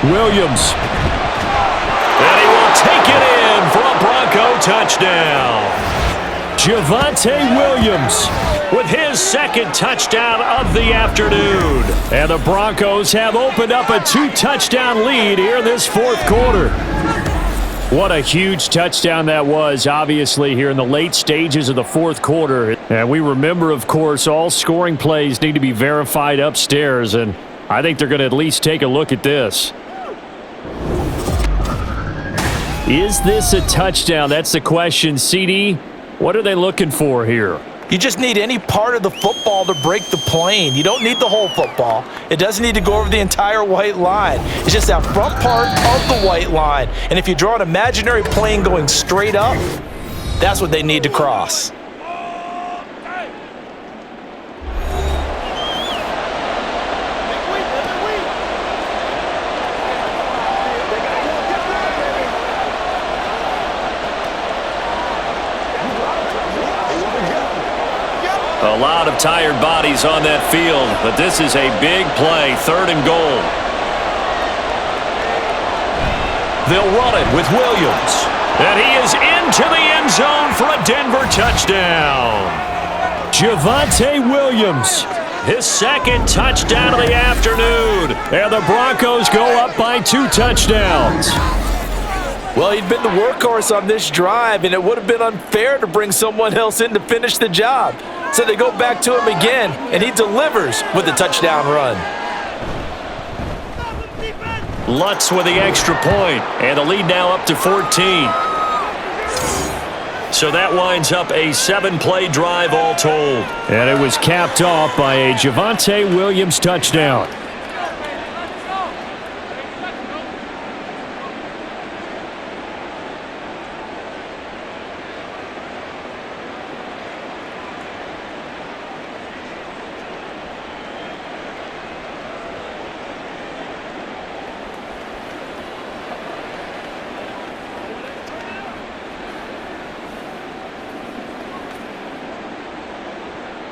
Williams. And he will take it in for a Bronco touchdown. Javonte Williams With his second touchdown of the afternoon. And the Broncos have opened up a 2-touchdown lead here in this fourth quarter. What a huge touchdown that was, obviously, here in the late stages of the fourth quarter. And we remember, of course, all scoring plays need to be verified upstairs, and I think they're going to at least take a look at this. Is this a touchdown? That's the question. CD, what are they looking for here? You just need any part of the football to break the plane. You don't need the whole football. It doesn't need to go over the entire white line. It's just that front part of the white line. And if you draw an imaginary plane going straight up, that's what they need to cross. A lot of tired bodies on that field, but this is a big play, third and goal. They'll run it with Williams. And he is into the end zone for a Denver touchdown. Javonte Williams. His second touchdown of the afternoon. And the Broncos go up by 2 touchdowns. Well, he'd been the workhorse on this drive, and it would have been unfair to bring someone else in to finish the job. So they go back to him again, and he delivers with a touchdown run. Lutz with the extra point, and the lead now up to 14. So that winds up a 7-play drive all told. And it was capped off by a Javonte Williams touchdown.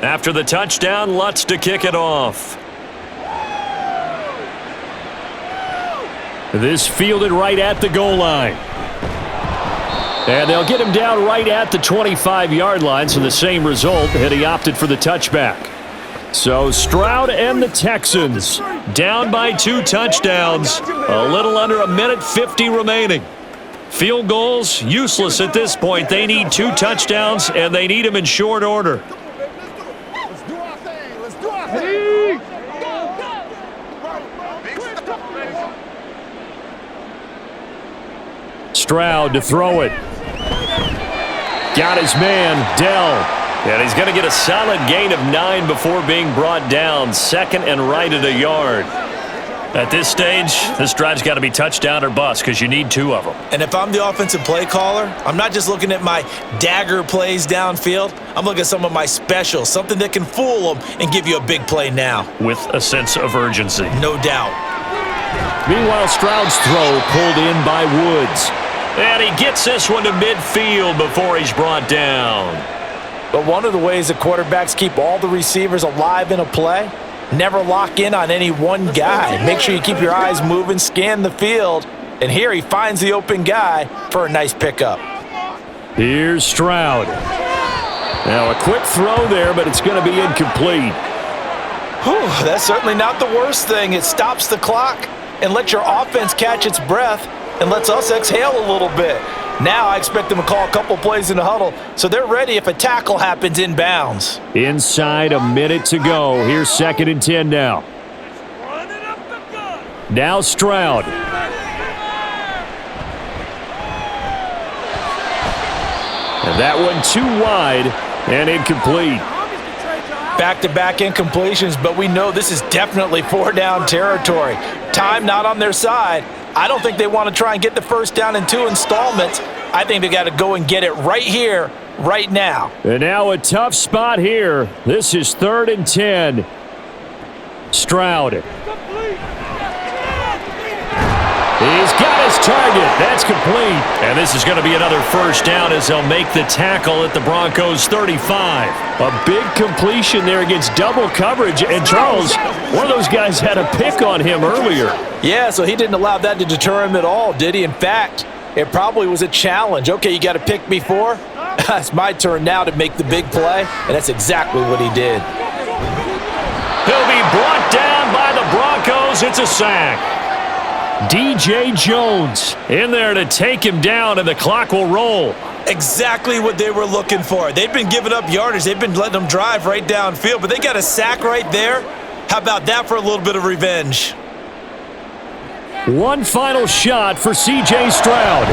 After the touchdown, Lutz to kick it off. This fielded right at the goal line. And they'll get him down right at the 25-yard line, so the same result, and he opted for the touchback. So Stroud and the Texans Down by 2 touchdowns. A little under 1:50 remaining. Field goals, useless at this point. They need 2 touchdowns, and they need them in short order. Stroud to throw it. Got his man, Dell. And he's going to get a solid gain of 9 before being brought down. Second and right at a yard. At this stage, this drive's got to be touchdown or bust because you need 2 of them. And if I'm the offensive play caller, I'm not just looking at my dagger plays downfield. I'm looking at some of my specials, something that can fool them and give you a big play now. With a sense of urgency. No doubt. Meanwhile, Stroud's throw pulled in by Woods. And he gets this one to midfield before he's brought down. But one of the ways that quarterbacks keep all the receivers alive in a play, never lock in on any one guy. Make sure you keep your eyes moving, scan the field. And here he finds the open guy for a nice pickup. Here's Stroud. Now a quick throw there, but it's going to be incomplete. Whew, that's certainly not the worst thing. It stops the clock and lets your offense catch its breath and lets us exhale a little bit. Now I expect them to call a couple plays in the huddle, so they're ready if a tackle happens inbounds. Inside a minute to go. Here's 2nd and 10 now. Now Stroud. And that one too wide and incomplete. Back-to-back incompletions, but we know this is definitely 4-down territory. Time not on their side. I don't think they want to try and get the first down in 2 installments. I think they got to go and get it right here, right now. And now a tough spot here. This is 3rd and 10. Stroud. He's got his target. That's complete. And this is going to be another first down as they'll make the tackle at the Broncos 35. A big completion there against double coverage. And Charles, one of those guys had a pick on him earlier. Yeah, so he didn't allow that to deter him at all, did he? In fact, it probably was a challenge. Okay, you got to pick me 4? It's my turn now to make the big play, and that's exactly what he did. He'll be brought down by the Broncos. It's a sack. DJ Jones in there to take him down, and the clock will roll. Exactly what they were looking for. They've been giving up yardage. They've been letting them drive right downfield, but they got a sack right there. How about that for a little bit of revenge? One final shot for C.J. Stroud.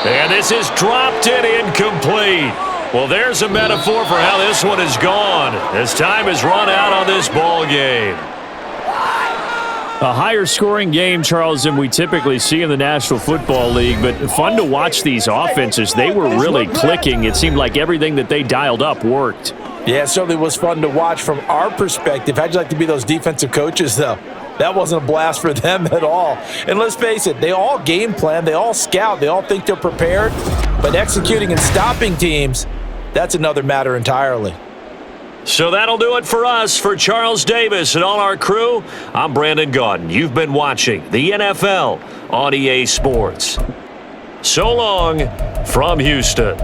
And this is dropped and incomplete. Well, there's a metaphor for how this one is gone, as time has run out on this ball game. A higher scoring game, Charles, than we typically see in the National Football League, but fun to watch these offenses. They were really clicking. It seemed like everything that they dialed up worked. Yeah, it certainly was fun to watch from our perspective. How'd you like to be those defensive coaches, though? That wasn't a blast for them at all. And let's face it, they all game plan, they all scout, they all think they're prepared, but executing and stopping teams, that's another matter entirely. So that'll do it for us. For Charles Davis and all our crew, I'm Brandon Gaudin. You've been watching the NFL on EA Sports. So long from Houston.